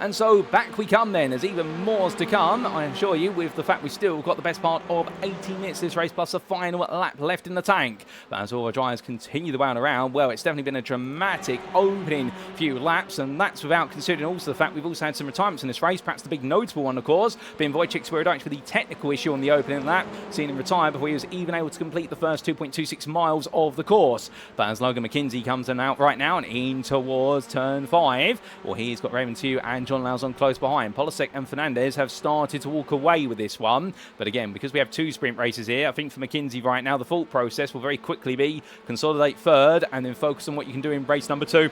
And so back we come then. There's even more to come, I assure you, with the fact we've still got the best part of 18 minutes this race plus a final lap left in the tank. But as all our drivers continue the way on around, well, it's definitely been a dramatic opening few laps, and that's without considering also the fact we've also had some retirements in this race. Perhaps the big notable one, of course, being Wojciech Swirydowicz with the technical issue on the opening lap, seeing him retire before he was even able to complete the first 2.26 miles of the course. But as Logan McKinzie comes in out right now and in towards turn 5, well, he's got Raymond Tew and John Lauzon close behind. Polasek and Fernandez have started to walk away with this one. But again, because we have 2 sprint races here, I think for McKinzie right now, the thought process will very quickly be consolidate third and then focus on what you can do in race number 2.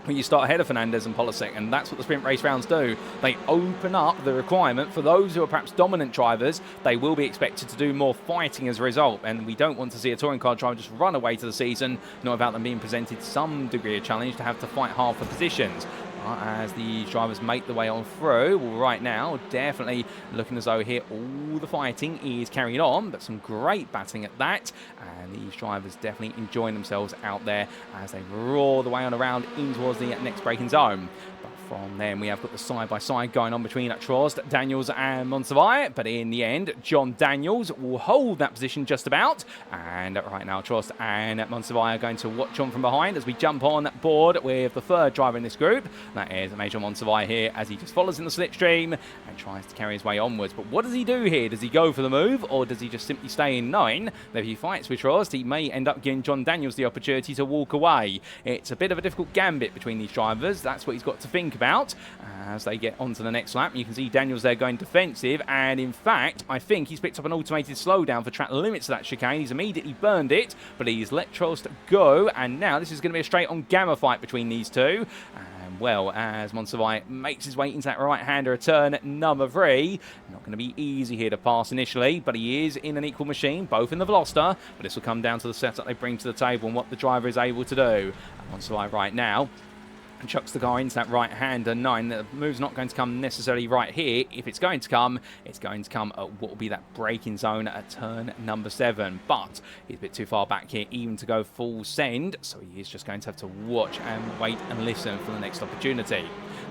When you start ahead of Fernandez and Polasek, and that's what the sprint race rounds do. They open up the requirement for those who are perhaps dominant drivers. They will be expected to do more fighting as a result, and we don't want to see a touring car driver just run away to the season, not without them being presented some degree of challenge to have to fight hard for positions. As the drivers make the way on through, well, right now, definitely looking as though here all the fighting is carried on, but some great batting at that, and these drivers definitely enjoying themselves out there as they roar the way on around in towards the next braking zone. But from then we have got the side-by-side going on between Trost, Daniels and Monsivais, but in the end, John Daniels will hold that position just about, and right now Trost and Monsivais are going to watch on from behind as we jump on board with the third driver in this group. That is Major Monsivais here as he just follows in the slipstream and tries to carry his way onwards. But what does he do here? Does he go for the move, or does he just simply stay in knowing that if he fights with Trost, he may end up giving John Daniels the opportunity to walk away? It's a bit of a difficult gambit between these drivers. That's what he's got to think about as they get onto the next lap. You can see Daniels there going defensive, and in fact, I think he's picked up an automated slowdown for track limits to that chicane. He's immediately burned it, but he's let Trost go, and now this is going to be a straight-on gamma fight between these two. Well, as Monsivais makes his way into that right-hander at turn number 3. Not going to be easy here to pass initially, but he is in an equal machine, both in the Veloster. But this will come down to the setup they bring to the table and what the driver is able to do. Monsivais right now and chucks the car into that right-hander 9. The move's not going to come necessarily right here. If it's going to come at what will be that braking zone at turn number 7. But he's a bit too far back here even to go full send, so he is just going to have to watch and wait and listen for the next opportunity.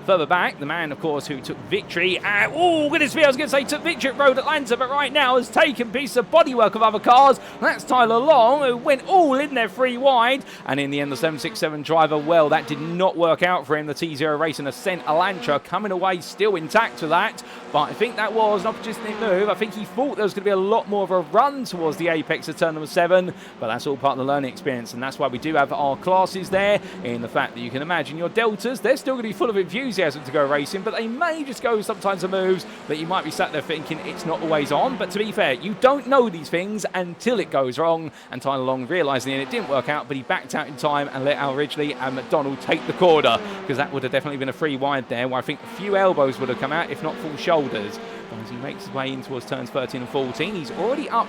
Further back, the man, of course, who took victory at... Oh, goodness me, I was going to say took victory at Road Atlanta, but right now has taken piece of bodywork of other cars. That's Tyler Long, who went all in there 3 wide. And in the end, the 767 driver, well, that did not work out for him. The T0 Racing Ascent Elantra coming away still intact with that. But I think that was an opportunistic move. I think he thought there was going to be a lot more of a run towards the apex of turn number 7. But that's all part of the learning experience. And that's why we do have our classes there, in the fact that you can imagine your deltas, they're still going to be full of enthusiasm to go racing, but they may just go sometimes of moves that you might be sat there thinking it's not always on. But to be fair, you don't know these things until it goes wrong, and Tyler Long realising it didn't work out, but he backed out in time and let Al Ridgely and McDonald take the corner, because that would have definitely been a 3 wide there, where I think a few elbows would have come out, if not full shoulders. But as he makes his way in towards turns 13 and 14, he's already up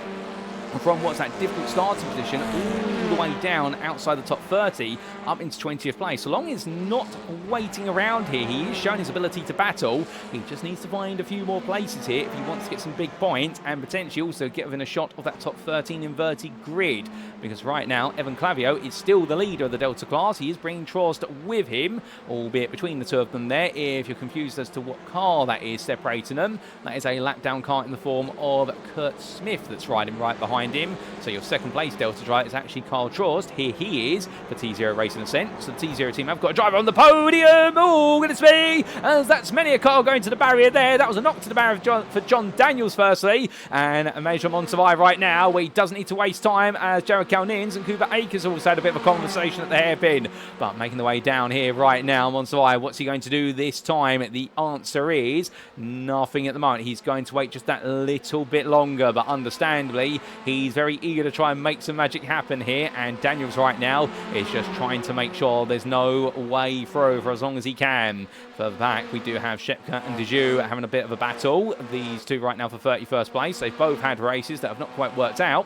from what's that difficult starting position all the way down outside the top 30 up into 20th place. So Long is not waiting around here. He is showing his ability to battle. He just needs to find a few more places here if he wants to get some big points and potentially also get within a shot of that top 13 inverted grid, because right now Evan Clavio is still the leader of the Delta class. He is bringing Trost with him, albeit between the two of them there. If you're confused as to what car that is separating them, that is a lap down car in the form of Kurt Smith that's riding right behind him. So your second place Delta driver is actually Carl Trost. Here he is for T0 Racing Ascent. So the T0 team have got a driver on the podium. Oh, goodness me. As that's many a car going to the barrier there. That was a knock to the barrier for John Daniels firstly. And a Major Montevi right now, where he doesn't need to waste time, as Jared Kalnins and Cooper Akers also had a bit of a conversation at the hairpin. But making the way down here right now, Montevi, what's he going to do this time? The answer is nothing at the moment. He's going to wait just that little bit longer, but understandably, he's very eager to try and make some magic happen here, and Daniels right now is just trying to make sure there's no way through for as long as he can. Further back, we do have Shepka and Dejoux having a bit of a battle. These two right now for 31st place. They've both had races that have not quite worked out.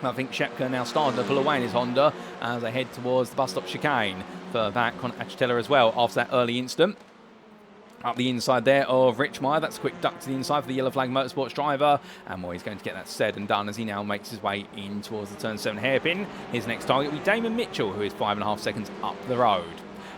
I think Shepka now starting to pull away in his Honda as they head towards the bus stop chicane. Further back, Conor Achitella as well after that early incident. Up the inside there of Rich Meyer. That's a quick duck to the inside for the Yellow Flag Motorsports driver. And well, he's going to get that said and done as he now makes his way in towards the turn 7 hairpin. His next target will be Damon Mitchell, who is 5.5 seconds up the road.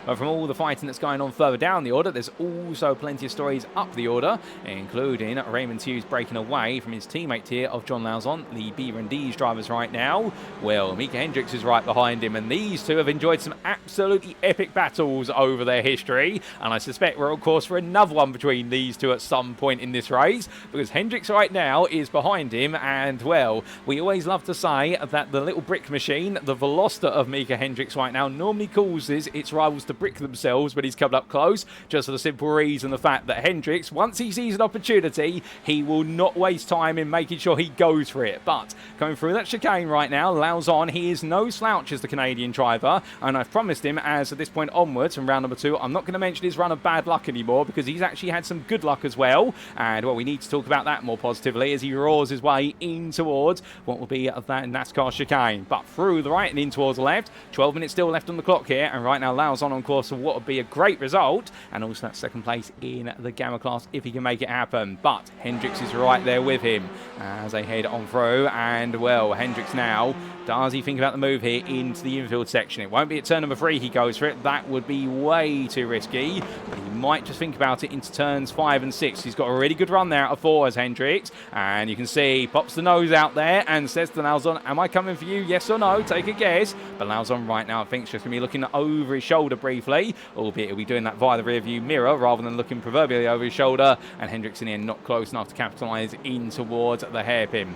But from all the fighting that's going on further down the order, there's also plenty of stories up the order, including Raymond Hughes breaking away from his teammate here of John Lauzon, the Beaver and D's drivers right now. Well, Mika Hendricks is right behind him, and these two have enjoyed some absolutely epic battles over their history. And I suspect we're, of course, for another one between these two at some point in this race, because Hendricks right now is behind him. And, well, we always love to say that the little brick machine, the Veloster of Mika Hendricks right now, normally causes its rivals to brick themselves when he's coming up close, just for the simple reason the fact that Hendricks, once he sees an opportunity, he will not waste time in making sure he goes for it. But going through that chicane right now, Lauzon, he is no slouch as the Canadian driver, and I've promised him, as at this point onwards from round number 2, I'm not going to mention his run of bad luck anymore, because he's actually had some good luck as well. And well, we need to talk about that more positively as he roars his way in towards what will be that NASCAR chicane. But through the right and in towards the left, 12 minutes still left on the clock here, and right now Lauzon on course for what would be a great result, and also that second place in the Gamma class if he can make it happen. But Hendricks is right there with him as they head on through, and well, Hendricks now, does he think about the move here into the infield section? It won't be at turn number 3 he goes for it. That would be way too risky, but he might just think about it into turns 5 and 6. He's got a really good run there out of 4 as Hendricks, and you can see he pops the nose out there and says to Lauzon, am I coming for you, yes or no? Take a guess. But Lauzon right now I think is just going to be looking over his shoulder briefly, albeit he'll be doing that via the rear view mirror rather than looking proverbially over his shoulder, and Hendricks in the end not close enough to capitalise in towards the hairpin.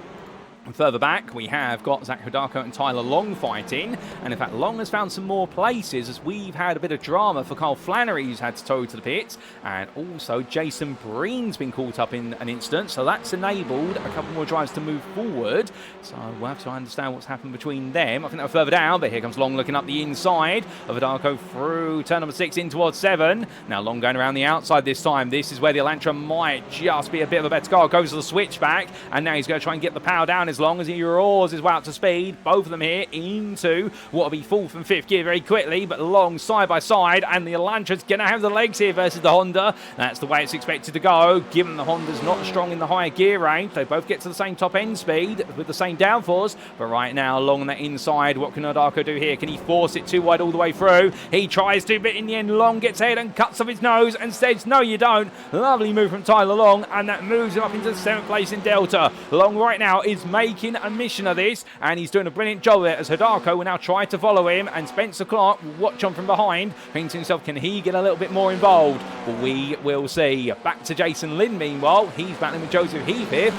And further back, we have got Zach Hodako and Tyler Long fighting. And in fact, Long has found some more places as we've had a bit of drama for Carl Flannery, who's had to tow to the pits. And also, Jason Breen's been caught up in an incident. So that's enabled a couple more drivers to move forward. So we'll have to understand what's happened between them. I think they're further down, but here comes Long looking up the inside of Hodako through turn number 6 in towards 7. Now Long going around the outside this time. This is where the Elantra might just be a bit of a better car. Goes to the switchback. And now he's going to try and get the power down. as long as he roars his way out to speed. Both of them here into what will be 4th and 5th gear very quickly, but Long side by side, and the Elantra's going to have the legs here versus the Honda. That's the way it's expected to go, given the Honda's not strong in the higher gear range. They both get to the same top end speed with the same downforce, but right now Long on that inside. What can Hidalgo do here? Can he force it too wide all the way through? He tries to, but in the end Long gets ahead and cuts off his nose and says, no you don't. Lovely move from Tyler Long, and that moves him up into 7th place in Delta. Long right now is making a mission of this, and he's doing a brilliant job of it, as Hidalgo will now try to follow him, and Spencer Clark will watch on from behind, thinking to himself, can he get a little bit more involved? Well, we will see. Back to Jason Lynn meanwhile. He's battling with Joseph Heath here.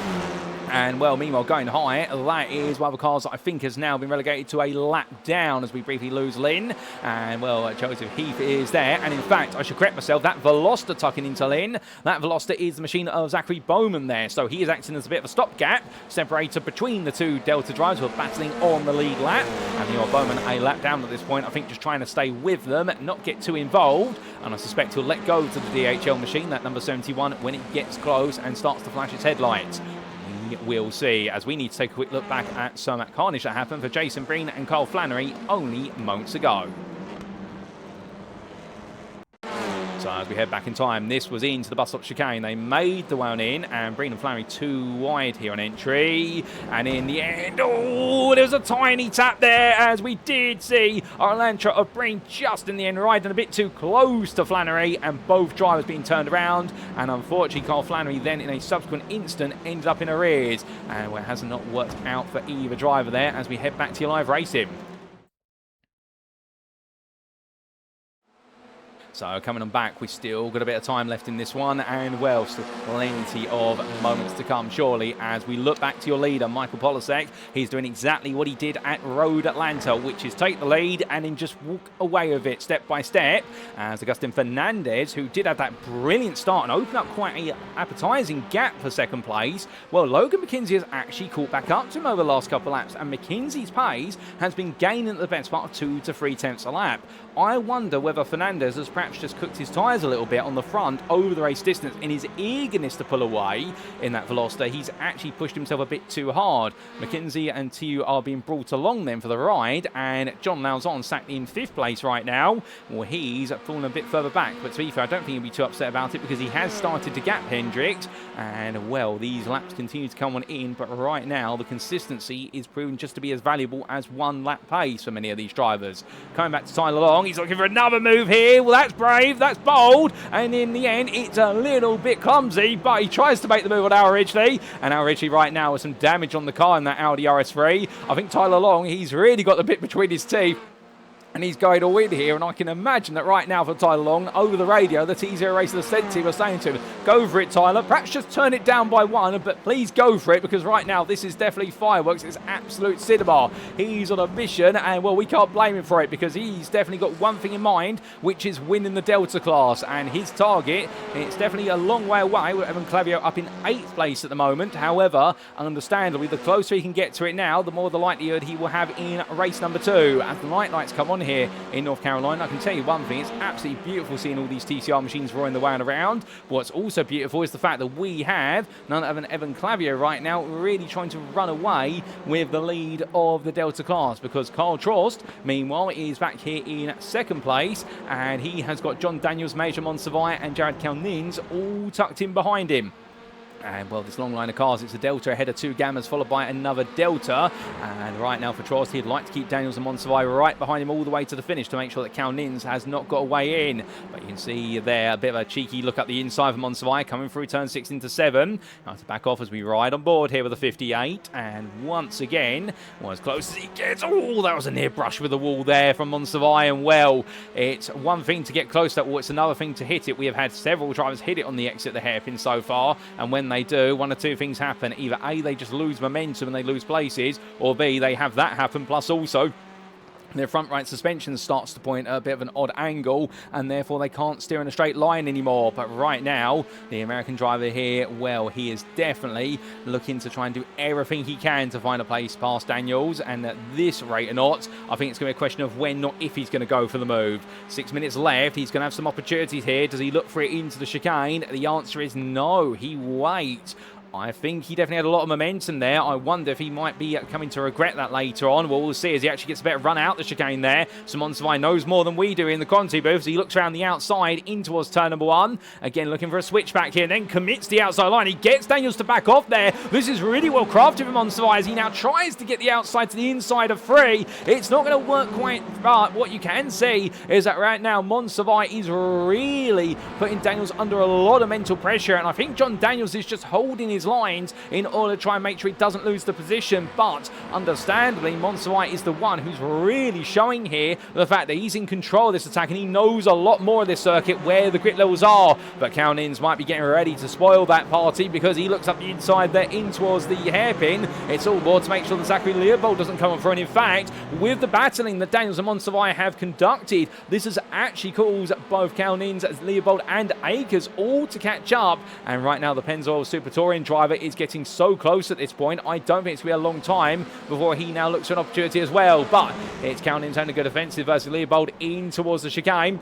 And, well, meanwhile, going high, that is one of the cars that I think has now been relegated to a lap down as we briefly lose Lynn. And, well, Joseph Heath is there. And, in fact, I should correct myself, that Veloster tucking into Lynn, that Veloster is the machine of Zachary Bowman there. So he is acting as a bit of a stopgap, separator between the two Delta drivers who are battling on the lead lap. And, you know, Bowman a lap down at this point, I think just trying to stay with them, not get too involved. And I suspect he'll let go to the DHL machine, that number 71, when it gets close and starts to flash its headlights. We'll see, as we need to take a quick look back at some carnage that happened for Jason Breen and Carl Flannery only moments ago. So as we head back in time, this was into the bus stop chicane. They made the one in, and Breen and Flannery too wide here on entry. And in the end, oh, there was a tiny tap there, as we did see our Elantra of Breen just in the end riding a bit too close to Flannery, and both drivers being turned around. And unfortunately, Carl Flannery then in a subsequent instant ended up in arrears. And it has not worked out for either driver there as we head back to your live racing. So coming on back, we've still got a bit of time left in this one, and well, still plenty of moments to come, surely, as we look back to your leader, Michael Polasek. He's doing exactly what he did at Road Atlanta, which is take the lead and then just walk away with it step by step, as Agustin Fernandez, who did have that brilliant start and open up quite an appetising gap for second place, well, Logan McKinzie has actually caught back up to him over the last couple of laps, and McKinzie's pace has been gaining at the best part of 2 to 3 tenths a lap. I wonder whether Fernandez has perhaps just cooked his tyres a little bit on the front over the race distance in his eagerness to pull away in that Veloster. He's actually pushed himself a bit too hard. McKinzie and TU are being brought along then for the ride, and John Lauzon sat in 5th place right now. Well, he's fallen a bit further back, but to be fair, I don't think he'll be too upset about it because he has started to gap Hendricks, and well, these laps continue to come on in, but right now the consistency is proven just to be as valuable as 1 lap pace for many of these drivers. Coming back to Tyler Long, he's looking for another move here. Well, that's brave, that's bold, and in the end it's a little bit clumsy, but he tries to make the move on Al Ridgely, and Al Ridgely right now with some damage on the car in that Audi RS3. I think Tyler Long, he's really got the bit between his teeth, and he's going to win here, and I can imagine that right now for Tyler Long, over the radio, the T0 Racer Ascent team are saying to him, go for it, Tyler, perhaps just turn it down by 1, but please go for it, because right now this is definitely fireworks, it's absolute cinema. He's on a mission, and well, we can't blame him for it, because he's definitely got one thing in mind, which is winning the Delta class, and his target, it's definitely a long way away, with Evan Clavio up in 8th place at the moment. However, understandably, the closer he can get to it now, the more the likelihood he will have in race number 2, as the night lights come on here in North Carolina. I can tell you one thing, it's absolutely beautiful seeing all these TCR machines roaring the way around. What's also beautiful is the fact that we have none other than Evan Clavio right now really trying to run away with the lead of the Delta class, because Carl Trost, meanwhile, is back here in 2nd place, and he has got John Daniels, Major Monsivai and Jared Kalnins all tucked in behind him. And well, this long line of cars, it's a Delta ahead of 2 Gammas, followed by another Delta. And right now for Trost, he'd like to keep Daniels and Monsivai right behind him all the way to the finish to make sure that Cal Nins has not got a way in. But you can see there a bit of a cheeky look up the inside for Monsivai, coming through turn 6 into 7. Now to back off as we ride on board here with a 58. And once again, well, as close as he gets. Oh, that was a near brush with the wall there from Monsivai. And well, it's one thing to get close to that wall, it's another thing to hit it. We have had several drivers hit it on the exit of the hairpin so far. And when they do, one of 2 things happen. Either A, they just lose momentum and they lose places, or B, they have that happen, plus also their front right suspension starts to point at a bit of an odd angle, and therefore they can't steer in a straight line anymore. But right now, the American driver here, well, he is definitely looking to try and do everything he can to find a place past Daniels, and at this rate or not, I think it's going to be a question of when, not if, he's going to go for the move. 6 minutes left, he's going to have some opportunities here. Does he look for it into the chicane? The answer is no, he waits. I think he definitely had a lot of momentum there. I wonder if he might be coming to regret that later on. Well, we'll see as he actually gets a better run out the chicane there. Monsivai knows more than we do in the Conti booth. So he looks around the outside in towards turn number 1. Again, looking for a switchback here, and then commits the outside line. He gets Daniels to back off there. This is really well crafted from Monsivai as he now tries to get the outside to the inside of 3. It's not going to work quite, but what you can see is that right now Monsivai is really putting Daniels under a lot of mental pressure, and I think John Daniels is just holding his lines in order to try and make sure he doesn't lose the position. But understandably, Monsivai is the one who's really showing here the fact that he's in control of this attack, and he knows a lot more of this circuit where the grip levels are. But Countins might be getting ready to spoil that party because he looks up the inside there in towards the hairpin. It's all more to make sure that Zachary Leopold doesn't come on through, and in fact, with the battling that Daniels and Monsivai have conducted, this has actually caused both Countins, Leopold and Akers all to catch up. And right now the Pennzoil Super Touring driver is getting so close at this point. I don't think it's going to be a long time before he now looks for an opportunity as well. But it's Countins having a good offensive versus Leopold in towards the chicane.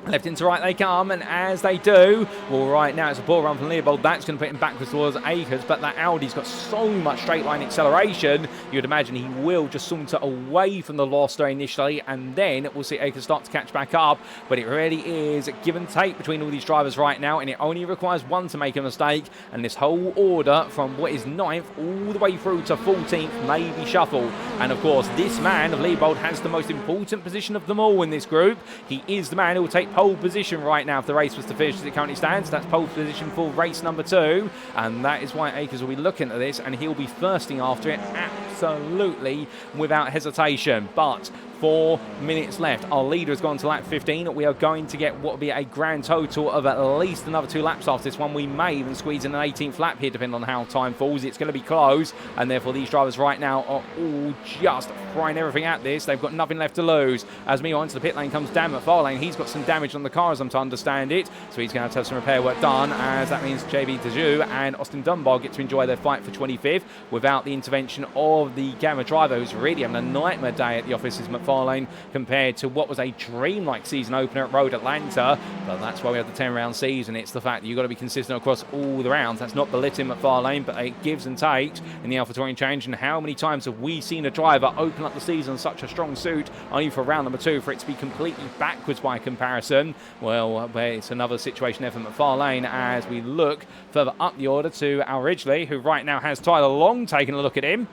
Left into right they come, and as they do, well, right now it's a poor run from Leopold. That's going to put him backwards towards Akers, but that Audi's got so much straight line acceleration, you'd imagine he will just saunter away from the loss there initially, and then we'll see Akers start to catch back up. But it really is give and take between all these drivers right now, and it only requires one to make a mistake, and this whole order from what is 9th all the way through to 14th may be shuffled. And of course, this man of Leopold has the most important position of them all in this group. He is the man who will take pole position right now if the race was to finish as it currently stands. That's pole position for race number 2, and that is why Akers will be looking at this, and he'll be thirsting after it absolutely without hesitation. But 4 minutes left. Our leader has gone to lap 15. We are going to get what will be a grand total of at least another 2 laps after this one. We may even squeeze in an 18th lap here, depending on how time falls. It's going to be close, and therefore these drivers right now are all just throwing everything at this. They've got nothing left to lose. As me onto the pit lane comes Dan McFarlane. He's got some damage on the car, as I'm to understand it, so he's going to have some repair work done, as that means JB Dejoux and Austin Dunbar get to enjoy their fight for 25th without the intervention of the Gamma driver, who's really having a nightmare day at the offices, McFarlane, compared to what was a dreamlike season opener at Road Atlanta. But that's why we have the 10-round season. It's the fact that you've got to be consistent across all the rounds. That's not belittling McFarlane, but it gives and takes in the AlphaTauri change. And how many times have we seen a driver open up the season in such a strong suit only for round number 2 for it to be completely backwards by comparison? Well, it's another situation there for McFarlane as we look further up the order to Al Ridgely, who right now has Tyler Long taking a look at him.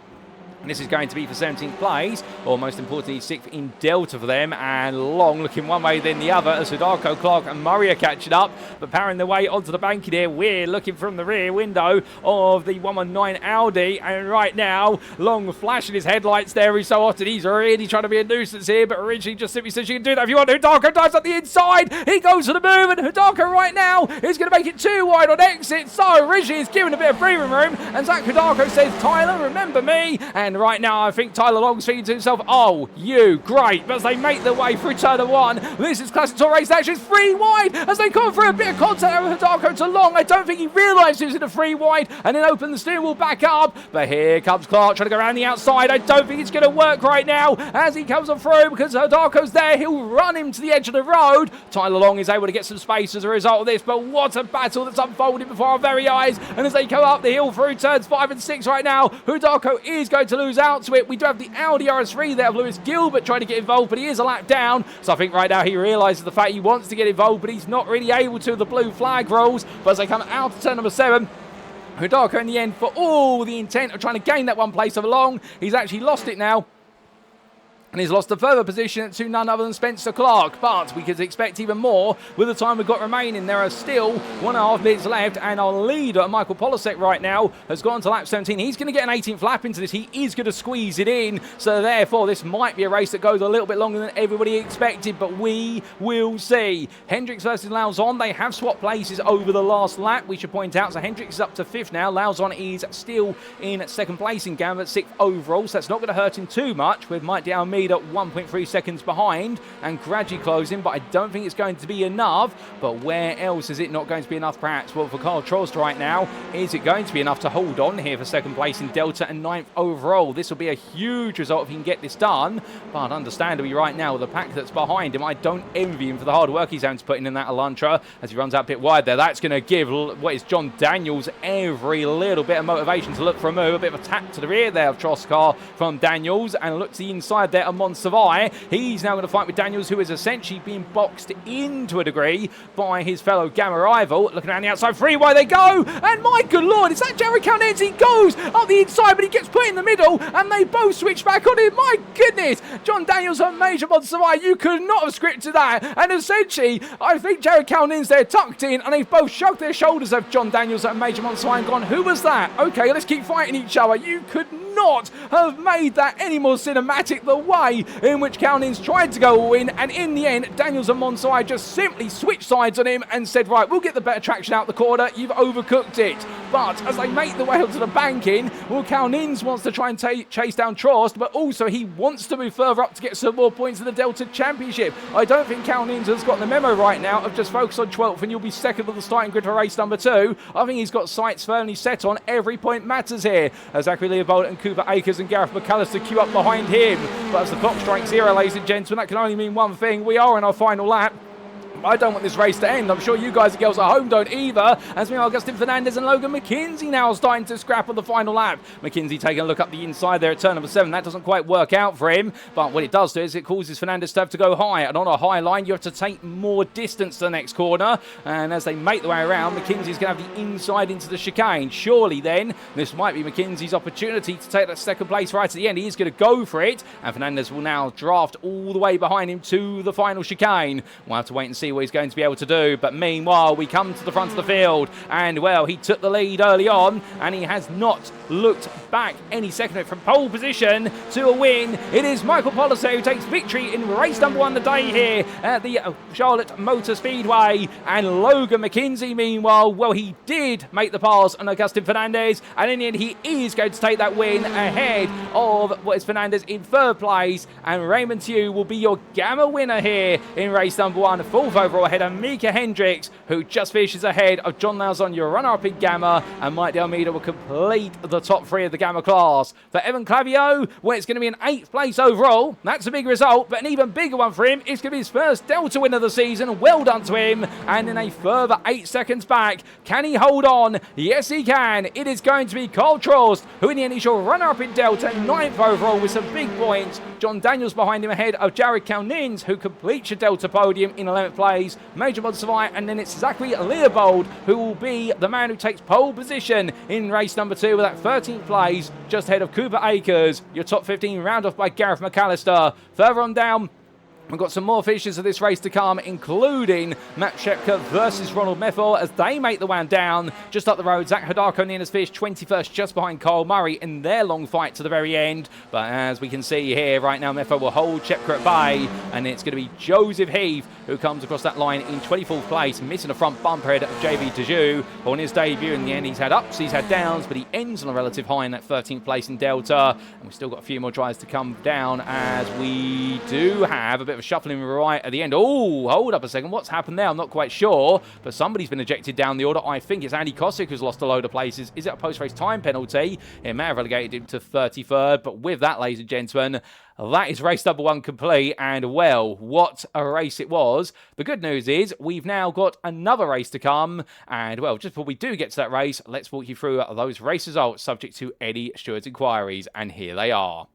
And this is going to be for 17th place, or most importantly, 6th in Delta for them. And Long looking one way, then the other, as Sudarko, Clark and Murray are catching up, but powering their way onto the banking here. We're looking from the rear window of the 119 Audi, and right now, Long flashing his headlights there every so often. He's really trying to be a nuisance here, but originally just simply says you can do that if you want. Sudarko dives up the inside. He goes for the move, and Sudarko right now is going to make it too wide on exit. So Ridgely is given a bit of breathing room, and Zach Sudarko says, Tyler, remember me? And right now, I think Tyler Long's thinking to himself, oh, you, great. But as they make their way through turn 1, this is Classic Tour race action. It's 3 wide as they come through a bit of contact with Hidalgo to Long. I don't think he realised he was in a 3 wide and then opened the steering wheel back up. But here comes Clark trying to go around the outside. I don't think it's going to work right now as he comes on through because Hidalgo's there. He'll run him to the edge of the road. Tyler Long is able to get some space as a result of this. But what a battle that's unfolding before our very eyes. And as they go up the hill through turns 5 and 6 right now, Hidalgo is going to lose out to it. We do have the Audi RS3 there of Lewis Gilbert trying to get involved, but he is a lap down. So I think right now he realises the fact he wants to get involved, but he's not really able to. The blue flag rolls, but as they come out of turn number 7, Hidalgo in the end, for all the intent of trying to gain that one place over Long, he's actually lost it now. And he's lost a further position to none other than Spencer Clark. But we could expect even more with the time we've got remaining. There are still 1.5 minutes left. And our leader, Michael Polasek, right now has gone to lap 17. He's going to get an 18th lap into this. He is going to squeeze it in. So therefore, this might be a race that goes a little bit longer than everybody expected. But we will see. Hendricks versus Lauzon. They have swapped places over the last lap, we should point out. So Hendricks is up to 5th now. Lauzon is still in 2nd place in Gambit, 6th overall. So that's not going to hurt him too much with Mike Down lead at 1.3 seconds behind and gradually closing, but I don't think it's going to be enough. But where else is it not going to be enough, perhaps? Well, for Carl Trost right now, is it going to be enough to hold on here for second place in Delta and 9th overall? This will be a huge result if he can get this done, but understandably right now, with the pack that's behind him, I don't envy him for the hard work he's having to put in that Elantra as he runs out a bit wide there. That's going to give what is John Daniels every little bit of motivation to look for a move. A bit of a tap to the rear there of Trost's car from Daniels, and look to the inside there of Monsavai. He's now going to fight with Daniels, who is essentially being boxed into a degree by his fellow Gamma rival. Looking around the outside, freeway they go, and my good lord, is that Jared Calnez? He goes up the inside, but he gets put in the middle, and they both switch back on him. My goodness, John Daniels and Major Monsavai, you could not have scripted that, and essentially, I think Jared Calnez there tucked in, and they've both shrugged their shoulders at John Daniels and Major Monsavai and gone, who was that? Okay, let's keep fighting each other. You could not have made that any more cinematic, the way in which Calnins tried to go all in, and in the end Daniels and Monsai just simply switched sides on him and said, right, we'll get the better traction out the corner, you've overcooked it. But as they make the way onto the banking, well, Calnins wants to try and chase down Trost, but also he wants to move further up to get some more points in the Delta Championship. I don't think Calnins has got the memo right now of just focus on 12th and you'll be second on the starting grid for race number 2. I think he's got sights firmly set on every point matters here, as Zachary Leopold and Cooper Akers and Gareth McAllister queue up behind him. But as the clock strikes 0, ladies and gentlemen, that can only mean one thing. We are in our final lap. I don't want this race to end. I'm sure you guys and girls at home don't either. As we are, Agustin Fernandez and Logan McKinzie now starting to scrap on the final lap. McKinzie taking a look up the inside there at turn number 7. That doesn't quite work out for him. But what it does do is it causes Fernandez to have to go high. And on a high line, you have to take more distance to the next corner. And as they make the way around, McKinsie's going to have the inside into the chicane. Surely then, this might be McKinsie's opportunity to take that second place right at the end. He is going to go for it. And Fernandez will now draft all the way behind him to the final chicane. We'll have to wait and see what he's going to be able to do. But meanwhile, we come to the front of the field, and well, he took the lead early on, and he has not looked back any second from pole position to a win. It is Michael Polasek who takes victory in race number 1 today here at the Charlotte Motor Speedway. And Logan McKinzie, meanwhile, well, he did make the pass on Agustin Fernandez, and in the end, he is going to take that win ahead of what is Fernandez in 3rd place. And Raymond Tew will be your Gamma winner here in race number 1, 4th overall ahead of Mika Hendricks, who just finishes ahead of John Lauzon, your runner-up in Gamma, and Mike De Almeida will complete the top 3 of the Gamma class. For Evan Clavio, well, it's going to be an 8th place overall. That's a big result, but an even bigger one for him. It's going to be his first Delta win of the season. Well done to him. And in a further 8 seconds back, can he hold on? Yes, he can. It is going to be Carl Trost, who in the end is your runner-up in Delta, 9th overall with some big points. John Daniels behind him ahead of Jared Calnins, who completes your Delta podium in 11th place. Major Monsavai, and then it's Zachary Leopold who will be the man who takes pole position in race number 2 with that 13th place, just ahead of Cooper Akers. Your top 15 round off by Gareth McAllister. Further on down, we've got some more finishes of this race to come, including Matt Shepka versus Ronald Meffel as they make the one down just up the road. Zach Hidako has finished 21st just behind Kyle Murray in their long fight to the very end. But as we can see here right now, Meffel will hold Shepka at bay, and it's going to be Joseph Heath who comes across that line in 24th place, missing a front bumper head of JB Taju. On his debut in the end, he's had ups, he's had downs, but he ends on a relative high in that 13th place in Delta. And we've still got a few more drives to come down as we do have a bit of shuffling right at the end. Oh, hold up a second. What's happened there? I'm not quite sure, but somebody's been ejected down the order. I think it's Andy Kosick who's lost a load of places. Is it a post-race time penalty? It may have relegated him to 33rd, but with that, ladies and gentlemen, that is race number 1 complete, and well, what a race it was. The good news is we've now got another race to come, and well, just before we do get to that race, let's walk you through those race results subject to Eddie Stewart's inquiries, and here they are.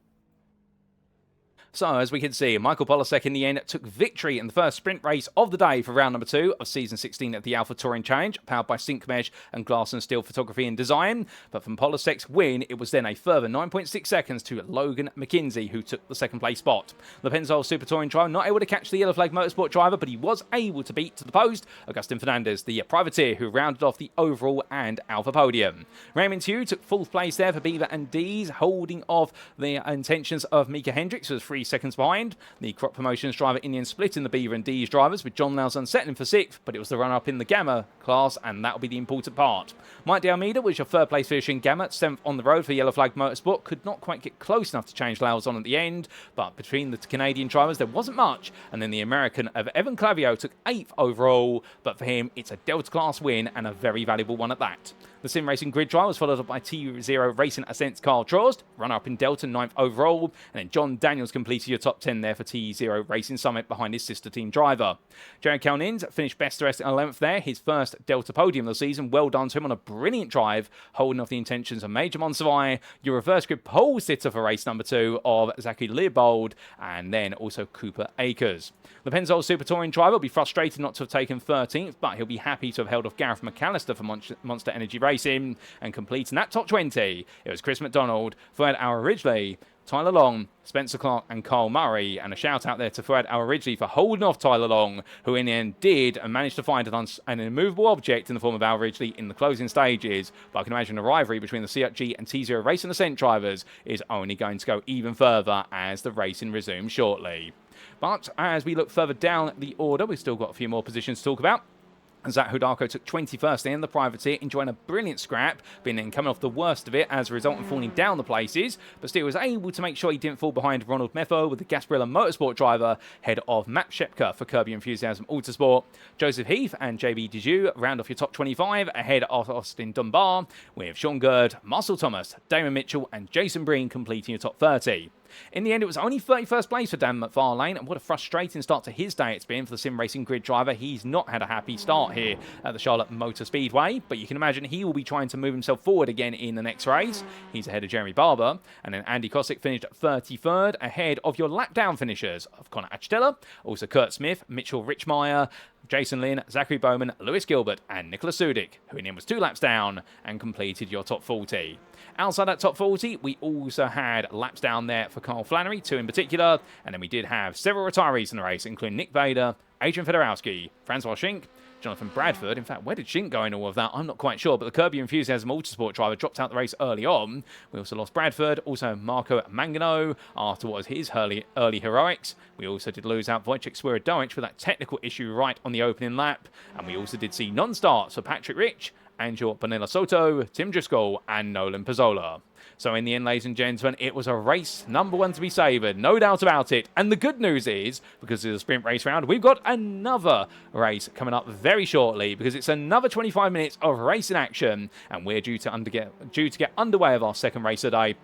So, as we can see, Michael Polasek in the end took victory in the first sprint race of the day for round number 2 of season 16 at the Alpha Touring Challenge, powered by Syncmesh and Glass and Steel Photography and Design. But from Polasek's win, it was then a further 9.6 seconds to Logan McKinzie, who took the 2nd place spot. The Pennzoil Super Touring driver not able to catch the Yellow Flag Motorsport driver, but he was able to beat to the post Agustin Fernandez, the privateer who rounded off the overall and Alpha podium. Raymond Tew took 4th place there for Beaver and D's, holding off the intentions of Mika Hendricks, who was 3 seconds behind. The Crop Promotions driver in the end split in the Beaver and D's drivers, with John Lawson settling for 6th, but it was the run-up in the Gamma class, and that will be the important part. Mike de Almeida was your 3rd place finish in Gamma, 7th on the road for Yellow Flag Motorsport. Could not quite get close enough to change Lawson at the end, but between the Canadian drivers there wasn't much, and then the American of Evan Clavio took 8th overall, but for him it's a Delta class win and a very valuable one at that. The Sim Racing Grid drive was followed up by T0 Racing Ascent's Carl Trost, runner-up in Delta, 9th overall, and then John Daniels completed your top 10 there for T0 Racing Summit behind his sister team driver. Jared Kalnins finished best the rest in 11th there, his first Delta podium of the season. Well done to him on a brilliant drive, holding off the intentions of Major Monsavai, your reverse grid pole sitter for race number 2 of Zachary Leopold, and then also Cooper Akers. The Pennzoil Super Touring driver will be frustrated not to have taken 13th, but he'll be happy to have held off Gareth McAllister for Monster Energy Racing, and completing that top 20. It was Chris McDonald, Fuad Al-Ridgely, Tyler Long, Spencer Clark and Carl Murray, and a shout out there to Fuad Al-Ridgely for holding off Tyler Long, who in the end did and managed to find an immovable object in the form of Al-Ridgely in the closing stages. But I can imagine the rivalry between the CG and T0 Racing Ascent drivers is only going to go even further as the racing resumes shortly. But as we look further down the order, we've still got a few more positions to talk about. Zach Hudako took 21st in the privateer, enjoying a brilliant scrap, being then coming off the worst of it as a result of falling down the places, but still was able to make sure he didn't fall behind Ronald Meffo with the Gasparilla Motorsport driver, head of Matt Shepka for Kirby Enthusiasm Autosport. Joseph Heath and JB Dijou round off your top 25 ahead of Austin Dunbar, with Sean Gerd, Marcel Thomas, Damon Mitchell and Jason Breen completing your top 30. In the end, it was only 31st place for Dan McFarlane, and what a frustrating start to his day it's been for the Sim Racing Grid driver. He's not had a happy start here at the Charlotte Motor Speedway, but you can imagine he will be trying to move himself forward again in the next race. He's ahead of Jeremy Barber, and then Andy Kosick finished 33rd, ahead of your lap down finishers of Connor Achitella, also Kurt Smith, Mitchell Richmeyer, Jason Lynn, Zachary Bowman, Lewis Gilbert, and Nicholas Sudik, who in the end was 2 laps down and completed your top 40. Outside that top 40, we also had laps down there for Carl Flannery, 2 in particular, and then we did have several retirees in the race, including Nick Vader, Adrian Fedorowski, Francois Schink, Jonathan Bradford. In fact, where did Schink go in all of that? I'm not quite sure, but the Kirby Enthusiasm Autosport driver dropped out the race early on. We also lost Bradford, also Marco Mangano after what was his early heroics. We also did lose out Wojciech Swirydowicz with that technical issue right on the opening lap, and we also did see non-starts for Patrick Rich, Angel Bonilla Soto, Tim Driscoll, and Nolan Pizzola. So in the end, ladies and gentlemen, it was a race number 1 to be savoured, no doubt about it. And the good news is, because it's a sprint race round, we've got another race coming up very shortly, because it's another 25 minutes of racing action, and we're due to get underway of our second race today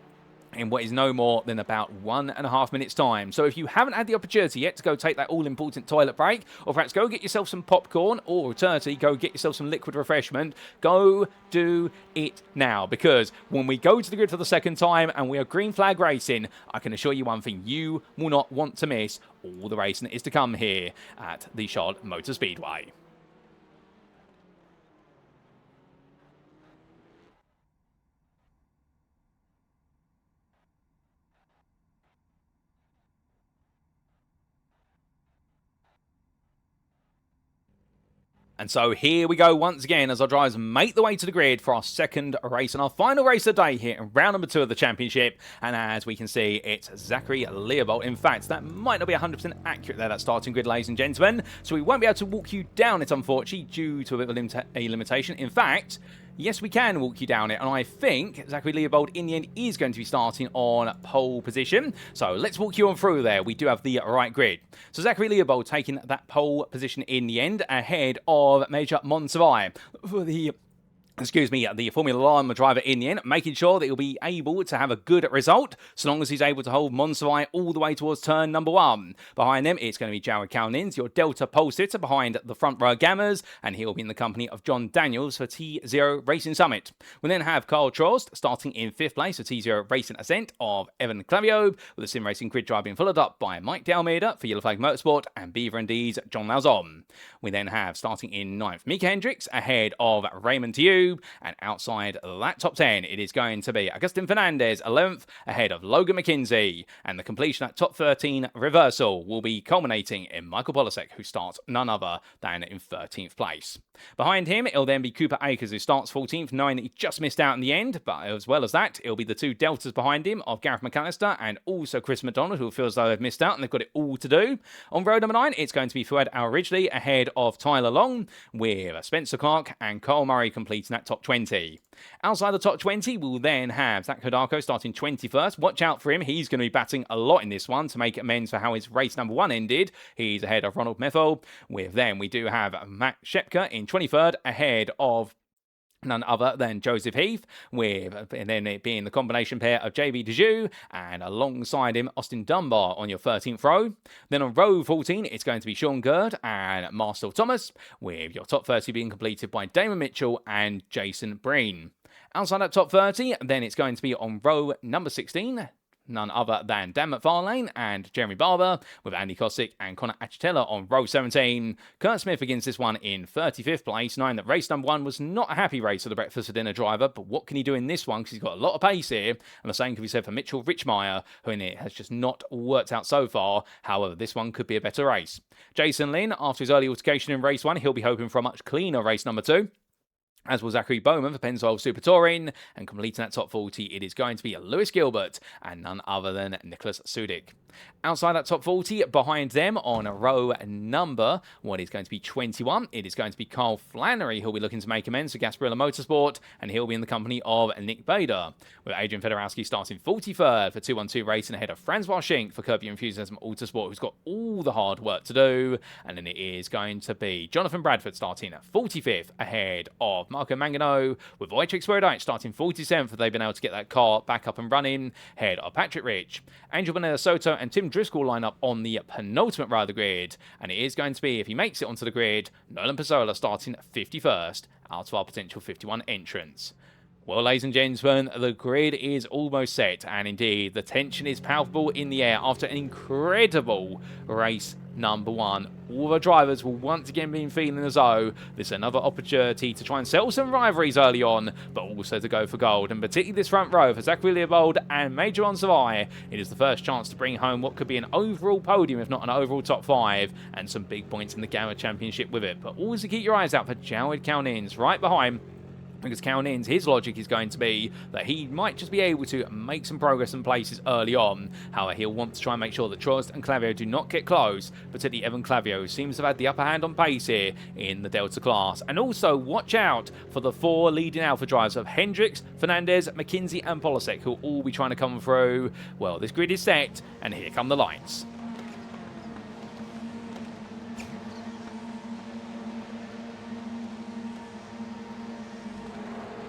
in what is no more than about 1.5 minutes time. So if you haven't had the opportunity yet to go take that all-important toilet break, or perhaps go get yourself some popcorn, or alternatively go get yourself some liquid refreshment, go do it now. Because when we go to the grid for the second time and we are green flag racing, I can assure you one thing, you will not want to miss all the racing that is to come here at the Charlotte Motor Speedway. And so here we go once again as our drivers make the way to the grid for our second race and our final race of the day here in round number 2 of the championship. And as we can see, it's Zachary Leopold. In fact, that might not be 100% accurate there, that starting grid, ladies and gentlemen. So we won't be able to walk you down it, unfortunately, due to a bit of a limitation. In fact, yes, we can walk you down it, and I think Zachary Leopold in the end is going to be starting on pole position. So let's walk you on through there. We do have the right grid. So Zachary Leopold taking that pole position in the end ahead of Major Monsavai for the Formula One driver in the end, making sure that he'll be able to have a good result, so long as he's able to hold Monsavai all the way towards turn number 1. Behind them, it's going to be Jared Kalnins, your Delta pole sitter behind the front row Gammas, and he'll be in the company of John Daniels for T0 Racing Summit. We'll then have Carl Trost starting in 5th place for T0 Racing Ascent of Evan Clavio, with the Sim Racing Grid drive being followed up by Mike de Almeida for Yellow Flag Motorsport and Beaver and D's John Lauzon. We then have starting in 9th Mika Hendricks ahead of Raymond Hughes, tube. And outside that top 10, it is going to be Agustin Fernandez, 11th, ahead of Logan McKinzie. And the completion at top 13 reversal will be culminating in Michael Polasek, who starts none other than in 13th place. Behind him, it'll then be Cooper Akers, who starts 14th, knowing that he just missed out in the end. But as well as that, it'll be the two Deltas behind him of Gareth McAllister and also Chris McDonald, who feels though they've missed out and they've got it all to do. On row number 9, it's going to be Fuad Al-Ridgely ahead of Tyler Long, with Spencer Clark and Kyle Murray completing that top 20. Outside the top 20, we'll then have Zach Hodako starting 21st. Watch out for him. He's going to be batting a lot in this one to make amends for how his race number 1 ended. He's ahead of Ronald Meffel. With them, we do have Matt Shepka in 23rd, ahead of none other than Joseph Heath, and then it being the combination pair of JB Dejoux, and alongside him, Austin Dunbar on your 13th row. Then on row 14, it's going to be Sean Gerd and Marcel Thomas, with your top 30 being completed by Damon Mitchell and Jason Breen. Outside that top 30, then it's going to be on row number 16, none other than Dan McFarlane and Jeremy Barber, with Andy Kosick and Connor Achitella on row 17. Kurt Smith begins this one in 35th place, knowing that race number 1 was not a happy race for the breakfast for dinner driver, but what can he do in this one, because he's got a lot of pace here, and the same can be said for Mitchell Richmeyer, who in it has just not worked out so far. However, this one could be a better race. Jason Lynn, after his early altercation in race 1, he'll be hoping for a much cleaner race number 2. As will Zachary Bowman for Pennzoil Super Touring, and completing that top 40, it is going to be Lewis Gilbert and none other than Nicholas Sudik. Outside that top 40, behind them on row number, what is going to be 21, it is going to be Carl Flannery, who'll be looking to make amends for Gasparilla Motorsport, and he'll be in the company of Nick Bader, with Adrian Fedorowski starting 43rd for 212 Racing ahead of Francois Schenk for Kirby Enthusiasm Autosport, who's got all the hard work to do. And then it is going to be Jonathan Bradford starting at 45th ahead of Marco Mangano, with Wojciech Swirydowicz starting 47th, they've been able to get that car back up and running, ahead of Patrick Rich. Angel Bonella Soto and Tim Driscoll line up on the penultimate row of the grid, and it is going to be, if he makes it onto the grid, Nolan Pizzola starting 51st out of our potential 51 entrants. Well, ladies and gentlemen, the grid is almost set, and indeed, the tension is palpable in the air after an incredible race number 1. All the drivers will once again be feeling as though this is another opportunity to try and settle some rivalries early on, but also to go for gold. And particularly this front row for Zachary Leopold and Major Onsavai, it is the first chance to bring home what could be an overall podium, if not an overall top 5, and some big points in the Gamma Championship with it. But always to keep your eyes out for Jawed Kaunins right behind, because Kaunins, his logic is going to be that he might just be able to make some progress in places early on. However, he'll want to try and make sure that Trost and Clavio do not get close, particularly Evan Clavio, who seems to have had the upper hand on pace here in the Delta class. And also, watch out for the 4 leading Alpha drivers of Hendricks, Fernandez, McKinzie and Polasek, who will all be trying to come through. Well, this grid is set, and here come the lights.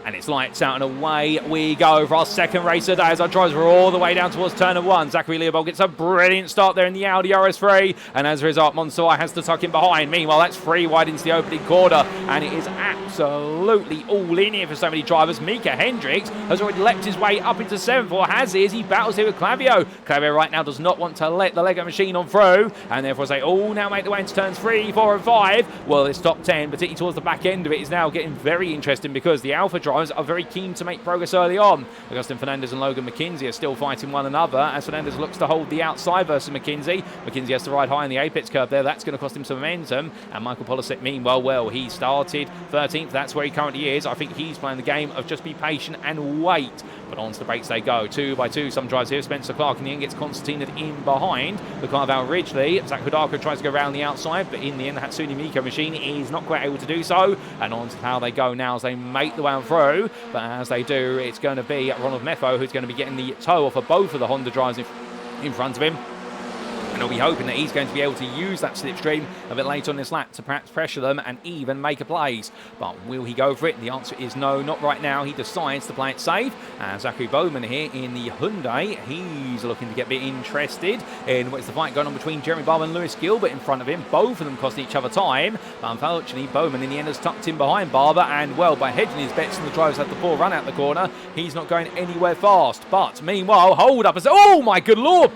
And it's lights out and away we go for our second race today as our drivers are all the way down towards turn of 1. Zachary Leopold gets a brilliant start there in the Audi RS3, and as a result, Monsoy has to tuck in behind. Meanwhile, that's free wide into the opening corner, and it is absolutely all in here for so many drivers. Mika Hendricks has already leapt his way up into 7th, or has he, as he battles here with Clavio. Clavio right now does not want to let the Lego machine on through, and therefore they all now make their way into turns 3, 4 and 5. Well, this top 10, particularly towards the back end of it, is now getting very interesting because the Alpha drivers are very keen to make progress early on. Agustin Fernandez and Logan McKinzie are still fighting one another as Fernandez looks to hold the outside versus McKinzie. McKinzie has to ride high in the apex curve there. That's going to cost him some momentum. And Michael Polasek, meanwhile, well, he started 13th. That's where he currently is. I think he's playing the game of just be patient and wait. But onto the brakes they go. 2 by 2, some drives here. Spencer Clark in the end gets Constantine in behind. The car of Al Ridgely. Zach Hodako tries to go around the outside, but in the end, the Hatsune Miku machine is not quite able to do so. And on to how they go now as they make the way on through. But as they do, it's going to be Ronald Meffo who's going to be getting the toe off of both of the Honda drivers in front of him. And he'll be hoping that he's going to be able to use that slipstream a bit later on this lap to perhaps pressure them and even make a place. But will he go for it? The answer is no, not right now. He decides to play it safe. And Zachary Bowman here in the Hyundai, he's looking to get a bit interested in what's the fight going on between Jeremy Barber and Lewis Gilbert in front of him. Both of them costing each other time. But unfortunately, Bowman in the end has tucked in behind Barber. And well, by hedging his bets and the drivers had the poor run out the corner, he's not going anywhere fast. But meanwhile, hold up and say, oh my good lord!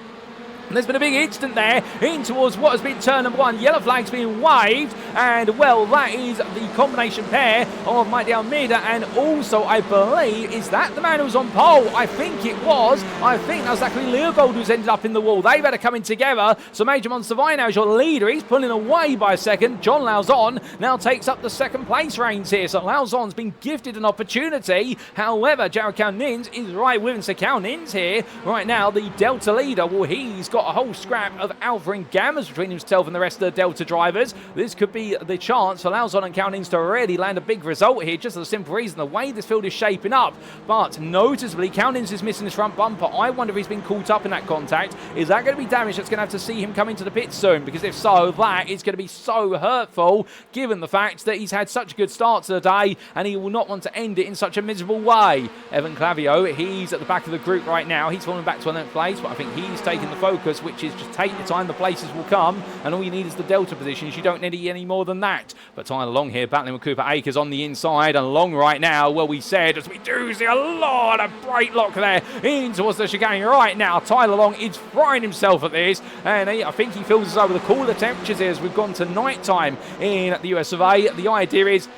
And there's been a big incident there in towards what has been turn number 1. Yellow flag's being waved, and well, that is the combination pair of Mighty Almeida, and also I believe, is that the man who was on pole? I think it was. I think that was actually Leopold who's ended up in the wall. They've had to come in together. So Major Monstavai now is your leader. He's pulling away by a second. John Lauzon now takes up the second place reins here. So Lauzon's been gifted an opportunity. However, Jared Calnins is right with him. So Calnins here right now, the Delta leader. Well, he's got a whole scrap of Alpha and Gammas between himself and the rest of the Delta drivers. This could be the chance for Lauzon and Calnins to really land a big result here, just for the simple reason the way this field is shaping up. But noticeably, Calnins is missing his front bumper. I wonder if he's been caught up in that contact. Is that going to be damage that's going to have to see him come into the pit soon? Because if so, that is going to be so hurtful, given the fact that he's had such a good start to the day, and he will not want to end it in such a miserable way. Evan Clavio, he's at the back of the group right now. He's falling back to 11th place, but I think he's taking the focus, which is just take the time, the places will come, and all you need is the Delta positions. You don't need any more than that. But Tyler Long here battling with Cooper Akers on the inside, and Long right now, well, we said, as we do see a lot of bright lock there in towards the chicane right now. Tyler Long is frying himself at this, and I think he feels as though with the cooler temperatures here as we've gone to night time in the US of A, the idea is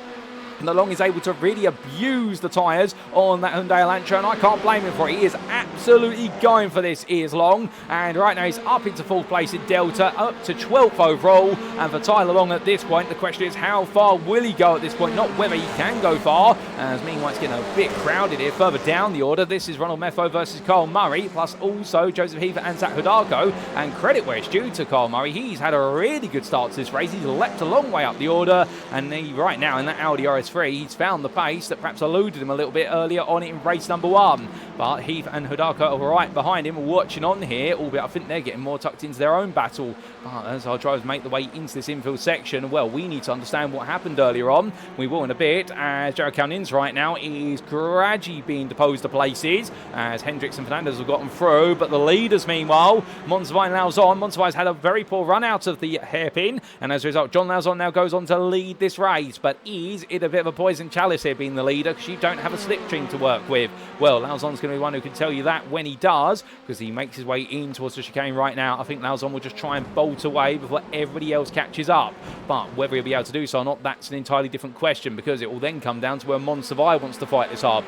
that Long is able to really abuse the tyres on that Hyundai Elantra, and I can't blame him for it. He is absolutely going for this, he is Long, and right now he's up into 4th place in Delta, up to 12th overall, and for Tyler Long at this point, the question is how far will he go at this point, not whether he can go far, as meanwhile it's getting a bit crowded here further down the order. This is Ronald Meffo versus Carl Murray, plus also Joseph Heath and Zach Hudarko, and credit where it's due to Carl Murray. He's had a really good start to this race. He's leapt a long way up the order, and he right now in that Audi RS3, he's found the pace that perhaps eluded him a little bit earlier on in race number 1. But Heath and Hudarko are right behind him, watching on here, albeit I think they're getting more tucked into their own battle. But as our drivers make the way into this infield section, well, we need to understand what happened earlier on. We will in a bit, as Jared Calnins right now is gradually being deposed to places, as Hendricks and Fernandez have gotten through. But the leaders, meanwhile, Monzavai and Lauzon. Monzavai's had a very poor run out of the hairpin, and as a result, John Lauzon now goes on to lead this race. But is it a bit of a poison chalice here being the leader, because you don't have a slipstream to work with? Well, Lauzon's going to be one who can tell you that when he does, because he makes his way in towards the chicane right now. I think Lauzon will just try and bolt away before everybody else catches up. But whether he'll be able to do so or not, that's an entirely different question, because it will then come down to where Monzavai wants to fight this hard.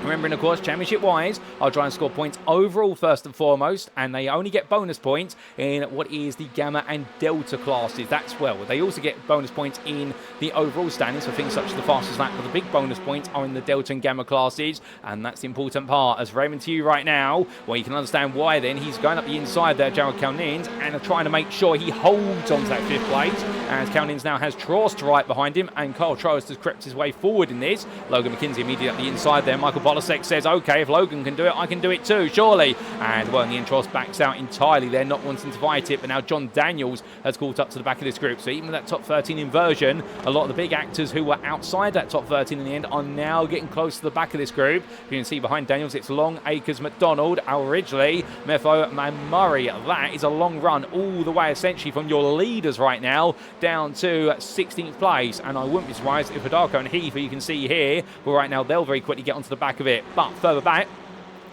Remembering, of course, championship-wise, I'll try and score points overall first and foremost, and they only get bonus points in what is the Gamma and Delta classes. That's well. They also get bonus points in the overall standings for things such as the fastest lap, but the big bonus points are in the Delta and Gamma classes, and that's the important part. As Raymond to you right now, well, you can understand why then he's going up the inside there, Jared Calnins, and trying to make sure he holds on to that 5th place, as Calnins now has Trost right behind him, and Carl Trost has crept his way forward in this. Logan McKinzie immediately up the inside there. Michael Polasek says, okay, if Logan can do it, I can do it too, surely. And well, in the end, Trost backs out entirely there, not wanting to fight it, but now John Daniels has caught up to the back of this group. So even with that top 13 inversion, a lot of the big actors who were outside that top 13 in the end are now getting close to the back of this group. You can see behind Daniels, it's Long, Akers, McDonald, Al Ridgely, Meffo, and Murray. That is a long run all the way essentially from your leaders right now down to 16th place. And I wouldn't be surprised if Hudarko and Heath, who you can see here, well, right now they'll very quickly get onto the back of it. But further back,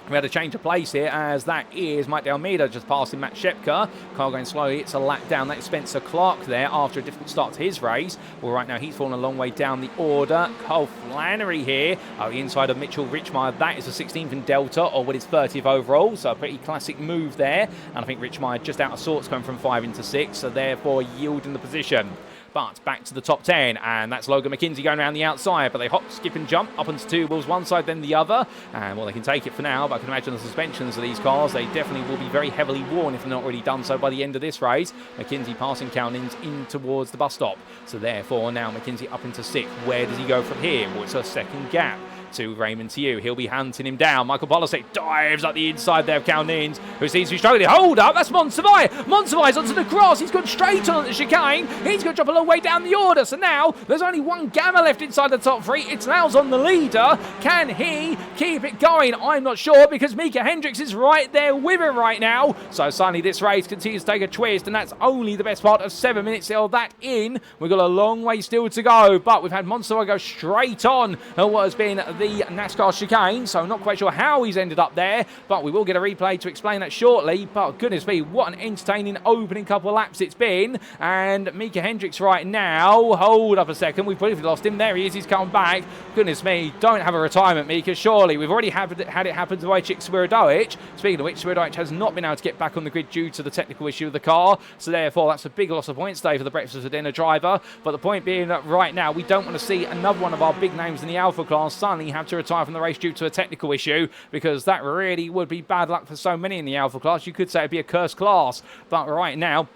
we had a change of place here, as that is Mike Almeida just passing Matt Shepka. Carl going slowly, it's a lap down. That is Spencer Clark there after a difficult start to his race. Well, right now he's fallen a long way down the order. Cole Flannery here, the inside of Mitchell Richmeyer. That is the 16th in Delta, or what is 30th overall. So a pretty classic move there. And I think Richmeyer just out of sorts going from 5 into 6, so therefore yielding the position. But back to the top 10, and that's Logan McKinzie going around the outside, but they hop, skip and jump up onto 2 wheels, one side then the other, and well, they can take it for now, but I can imagine the suspensions of these cars, they definitely will be very heavily worn if they're not already done so by the end of this race. McKinzie passing Calnins in towards the bus stop, so therefore now McKinzie up into 6th. Where does he go from here? Well, it's a second gap to Raymond to you. He'll be hunting him down. Michael Polasek dives up the inside there of Calnins, who seems to be struggling. Hold up, that's Monzavai. Monzavai's onto the cross. He's gone straight on the chicane. He's going to drop a long way down the order. So now there's only one Gamma left inside the top 3. It's Lauzon the leader. Can he keep it going? I'm not sure, because Mika Hendricks is right there with him right now. So suddenly this race continues to take a twist, and that's only the best part of 7 minutes till that in. We've got a long way still to go, but we've had Monzavai go straight on what has been the NASCAR chicane, so not quite sure how he's ended up there, but we will get a replay to explain that shortly. But goodness me, what an entertaining opening couple of laps it's been. And Mika Hendricks right now, hold up a second, we've briefly lost him. There he is, he's come back. Goodness me, don't have a retirement, Mika, surely. We've already had it happen to Wojciech Swirydowicz. Speaking of which, Swirydowicz has not been able to get back on the grid due to the technical issue of the car, so therefore that's a big loss of points today for the breakfast for dinner driver. But the point being that right now we don't want to see another one of our big names in the Alpha class suddenly have to retire from the race due to a technical issue, because that really would be bad luck for so many in the Alpha class. You could say it'd be a cursed class, but right now,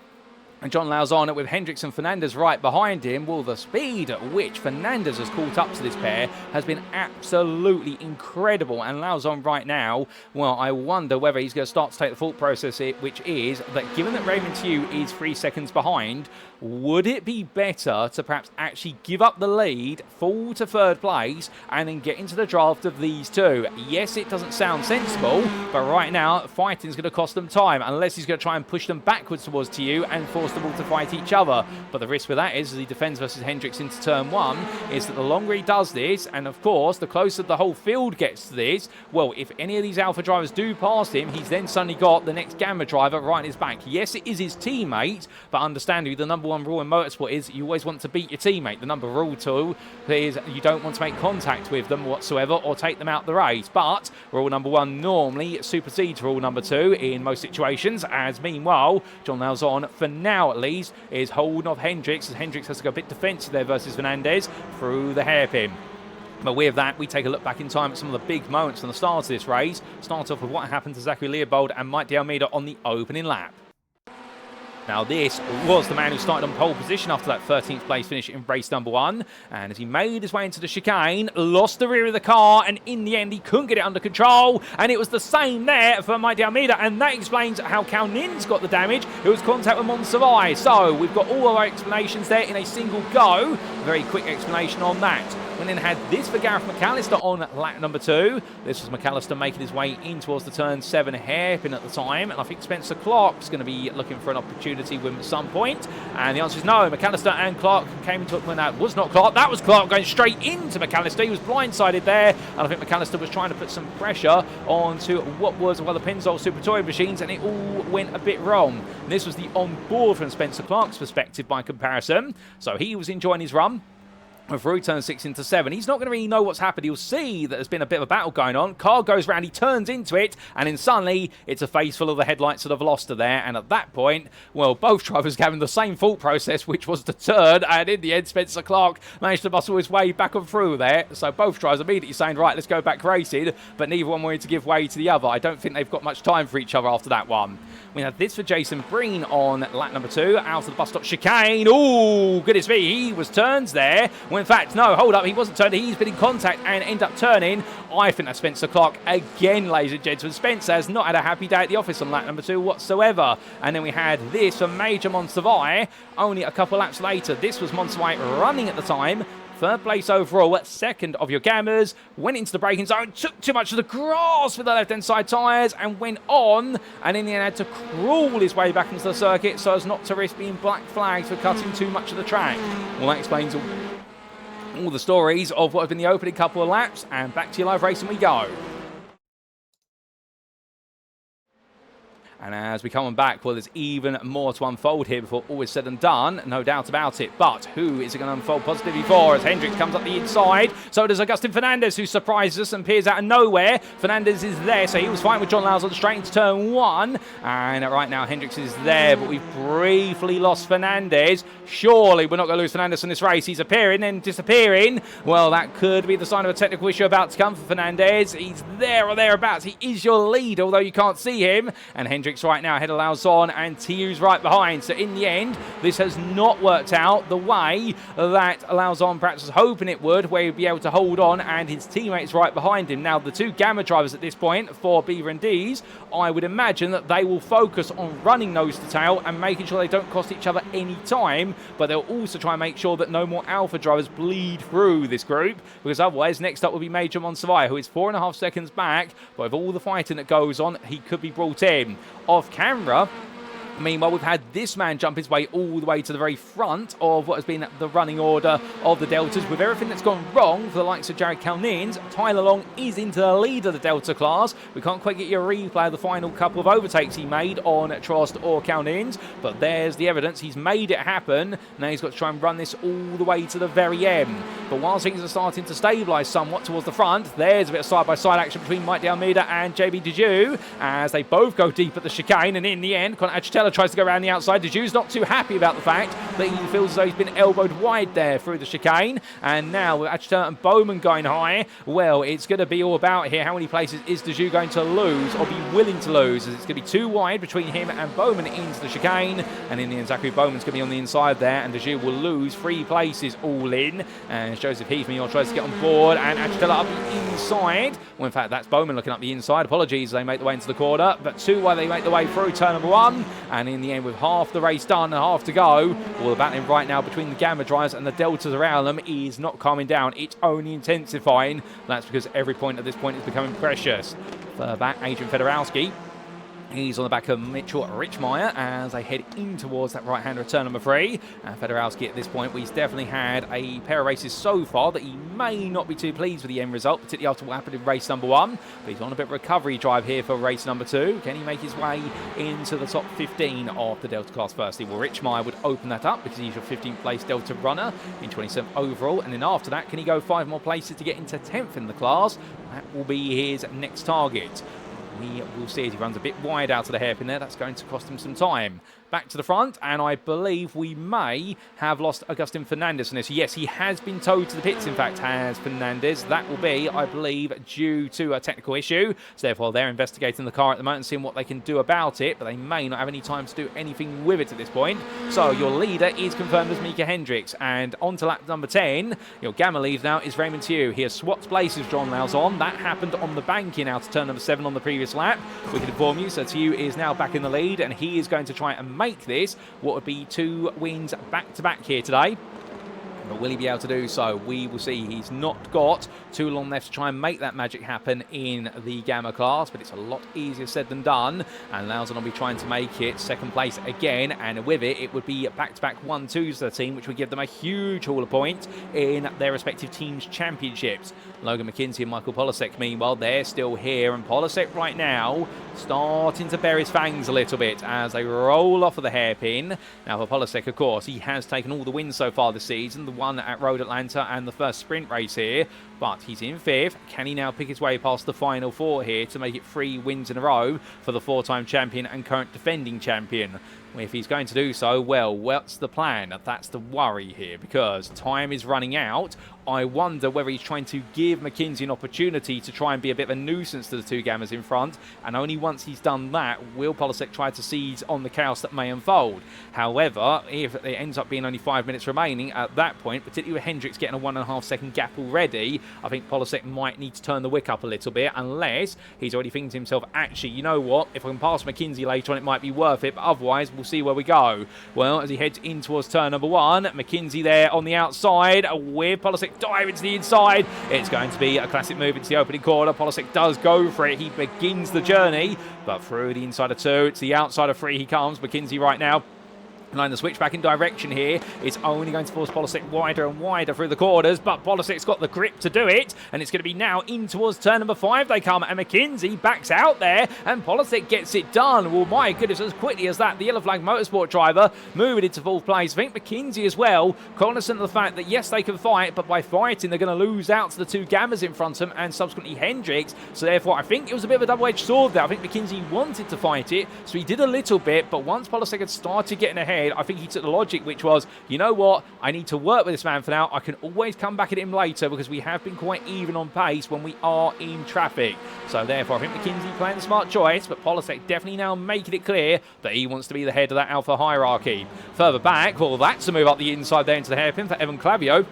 and John Lauzon with Hendricks and Fernandez right behind him. Well, the speed at which Fernandez has caught up to this pair has been absolutely incredible. And Lauzon right now, well, I wonder whether he's going to start to take the thought process, which is that given that Raymond Tew is 3 seconds behind, would it be better to perhaps actually give up the lead, fall to third place, and then get into the draft of these two? Yes, it doesn't sound sensible, but right now, fighting's going to cost them time, unless he's going to try and push them backwards towards Tew and force them all to fight each other. But the risk with that is, as he defends versus Hendricks into turn 1, is that the longer he does this, and of course, the closer the whole field gets to this, well, if any of these Alpha drivers do pass him, he's then suddenly got the next Gamma driver right in his back. Yes, it is his teammate, but understandably, the number one rule in motorsport is you always want to beat your teammate. The number rule 2 is you don't want to make contact with them whatsoever or take them out the race. But rule number 1 normally supersedes rule number 2 in most situations, as meanwhile, John Lauzon, for now at least, is holding off Hendricks, as Hendricks has to go a bit defensive there versus Fernandez through the hairpin. But with that, we take a look back in time at some of the big moments from the start of this race. Start off with what happened to Zachary Leopold and Mike de Almeida on the opening lap. Now, this was the man who started on pole position after that 13th place finish in race number 1. And as he made his way into the chicane, lost the rear of the car, and in the end, he couldn't get it under control. And it was the same there for Mike de Almeida, and that explains how Cal Nin's got the damage. It was contact with Monservai. So we've got all of our explanations there in a single go. Very quick explanation on that. We then had this for Gareth McAllister on lap number 2. This was McAllister making his way in towards the turn 7 hairpin at the time. And I think Spencer Clark's going to be looking for an opportunity with him at some point. And the answer is no. McAllister and Clark came into it when that was not Clark. That was Clark going straight into McAllister. He was blindsided there. And I think McAllister was trying to put some pressure onto what was one of the Pennzoil Super Toy machines. And it all went a bit wrong. And this was the on-board from Spencer Clark's perspective by comparison. So he was enjoying his run through turn 6 into 7. He's not going to really know what's happened. He'll see that there's been a bit of a battle going on. Car goes round, he turns into it, and then suddenly it's a face full of the headlights of the Veloster there. And at that point, well, both drivers having the same thought process, which was to turn, and in the end, Spencer Clark managed to muscle his way back and through there. So both drivers immediately saying, right, let's go back racing, but neither one wanted to give way to the other. I don't think they've got much time for each other after that one. We had this for Jason Breen on lap number 2, out of the bus stop chicane. Oh, goodness me, he was turns there. Well, in fact, no, hold up, he wasn't turning, he's been in contact and ended up turning. I think that's Spencer Clark again, ladies and gentlemen. Spencer has not had a happy day at the office on lap number 2 whatsoever. And then we had this for Major Monservai only a couple laps later. This was Monservai running at the time. 3rd place overall, 2nd of your Gammas, went into the braking zone, took too much of the grass with the left-hand side tyres and went on, and in the end had to crawl his way back into the circuit so as not to risk being black flagged for cutting too much of the track. Well, that explains all the stories of what have been the opening couple of laps, and back to your live racing we go. And as we come on back, well, there's even more to unfold here before all is said and done, no doubt about it. But who is it going to unfold positively for as Hendricks comes up the inside? So does Agustin Fernandez, who surprises us and appears out of nowhere. Fernandez is there, so he was fighting with John Lauzon straight into turn 1. And right now, Hendricks is there, but we've briefly lost Fernandez. Surely we're not going to lose Fernandez in this race. He's appearing and disappearing. Well, that could be the sign of a technical issue about to come for Fernandez. He's there or thereabouts. He is your lead, although you can't see him. And Hendricks right now ahead of Lauzon, and Tew's right behind. So in the end, this has not worked out the way that Lauzon perhaps was hoping it would, where he'd be able to hold on and his teammates right behind him. Now, the two Gamma drivers at this point for Beaver and D's, I would imagine that they will focus on running nose to tail and making sure they don't cost each other any time, but they'll also try and make sure that no more Alpha drivers bleed through this group, because otherwise, next up will be Major Monservai, who is 4.5 seconds back, but with all the fighting that goes on, he could be brought in. Off camera, Meanwhile, we've had this man jump his way all the way to the very front of what has been the running order of the Deltas. With everything that's gone wrong for the likes of Jared Calnins, Tyler Long is into the lead of the Delta class. We can't quite get your replay of the final couple of overtakes he made on Trost or Calnins, but there's the evidence. He's made it happen. Now he's got to try and run this all the way to the very end. But whilst things are starting to stabilise somewhat towards the front, there's a bit of side-by-side action between Mike De Almeida and JB Deju as they both go deep at the chicane, and in the end, Conor Achatella tries to go around the outside. Deju's not too happy about the fact that he feels as though he's been elbowed wide there through the chicane. And now with Achatella and Bowman going high, well, it's going to be all about here. How many places is Deju going to lose or be willing to lose? As it's going to be too wide between him and Bowman into the chicane. And in the end, Zachary Bowman's going to be on the inside there, and Deju will lose 3 places all in. And Joseph Heath tries to get on board, and Achatella up the inside. Well, in fact, that's Bowman looking up the inside. Apologies, they make the way into the corner, but 2 while they make the way through turn number 1. And in the end, with half the race done and half to go, well, the battling right now between the Gamma drivers and the Deltas around them is not calming down. It's only intensifying. That's because every point at this point is becoming precious. Further back, Adrian Fedorowski. He's on the back of Mitchell Richmeyer as they head in towards that right-hander of turn number 3. And Fedorowski at this point, he's definitely had a pair of races so far that he may not be too pleased with the end result, particularly after what happened in race number 1. But he's on a bit of a recovery drive here for race number 2. Can he make his way into the top 15 of the Delta class firstly? Well, Richmeyer would open that up because he's your 15th place Delta runner in 27th overall. And then after that, can he go 5 more places to get into 10th in the class? That will be his next target. We will see as he runs a bit wide out of the hairpin there. That's going to cost him some time. Back to the front, and I believe we may have lost Agustin Fernandez in this. Yes, he has been towed to the pits, in fact, has Fernandez. That will be, I believe, due to a technical issue. So therefore, they're investigating the car at the moment and seeing what they can do about it, but they may not have any time to do anything with it at this point. So your leader is confirmed as Mika Hendricks, and on to lap number 10. Your Gamma lead now is Raymond Tew. He has swapped places with John Lauzon. That happened on the banking out to turn number 7 on the previous lap. We can inform you, so Tew is now back in the lead, and he is going to try and make this what would be 2 wins back-to-back here today. But will he be able to do so? We will see. He's not got too long left to try and make that magic happen in the Gamma class, but it's a lot easier said than done. And Lauzon will be trying to make it 2nd place again, and with it, it would be back-to-back 1-2s to the team, which would give them a huge haul of points in their respective teams' championships. Logan McKinzie and Michael Polasek, meanwhile, they're still here, and Polasek right now starting to bare his fangs a little bit as they roll off of the hairpin. Now for Polasek, of course, he has taken all the wins so far this season, the one at Road Atlanta and the first sprint race here, but he's in 5th. Can he now pick his way past the final 4 here to make it 3 wins in a row for the 4-time champion and current defending champion? If he's going to do so, well, what's the plan? That's the worry here, because time is running out. I wonder whether he's trying to give McKinzie an opportunity to try and be a bit of a nuisance to the 2 Gammas in front, and only once he's done that will Polasek try to seize on the chaos that may unfold. However, if it ends up being only 5 minutes remaining at that point, particularly with Hendricks getting a 1.5 second gap already, I think Polasek might need to turn the wick up a little bit, unless he's already thinking to himself, actually, you know what, if I can pass McKinzie later on, it might be worth it, but otherwise, we'll see where we go. Well, as he heads in towards turn number 1, McKinzie there on the outside with Polasek diving to the inside. It's going to be a classic move into the opening corner. Polasek does go for it. He begins the journey, but through the inside of 2, it's the outside of 3 he comes. McKinzie right now line the switch back in direction here. It's only going to force Polasek wider and wider through the corners, but Polasek's got the grip to do it, and it's going to be now in towards turn number 5 they come, and McKinzie backs out there, and Polasek gets it done. Well, my goodness, as quickly as that, the Yellow Flag Motorsport driver moving into 4th place. I think McKinzie as well, cognizant of the fact that yes, they can fight, but by fighting, they're going to lose out to the 2 Gammas in front of them, and subsequently Hendricks. So therefore, I think it was a bit of a double-edged sword there. I think McKinzie wanted to fight it, so he did a little bit, but once Polasek had started getting ahead, I think he took the logic, which was, you know what, I need to work with this man for now. I can always come back at him later because we have been quite even on pace when we are in traffic. So therefore, I think McKinzie playing the smart choice, but Polasek definitely now making it clear that he wants to be the head of that alpha hierarchy. Further back, well, that's a move up the inside there into the hairpin for Evan Clavio.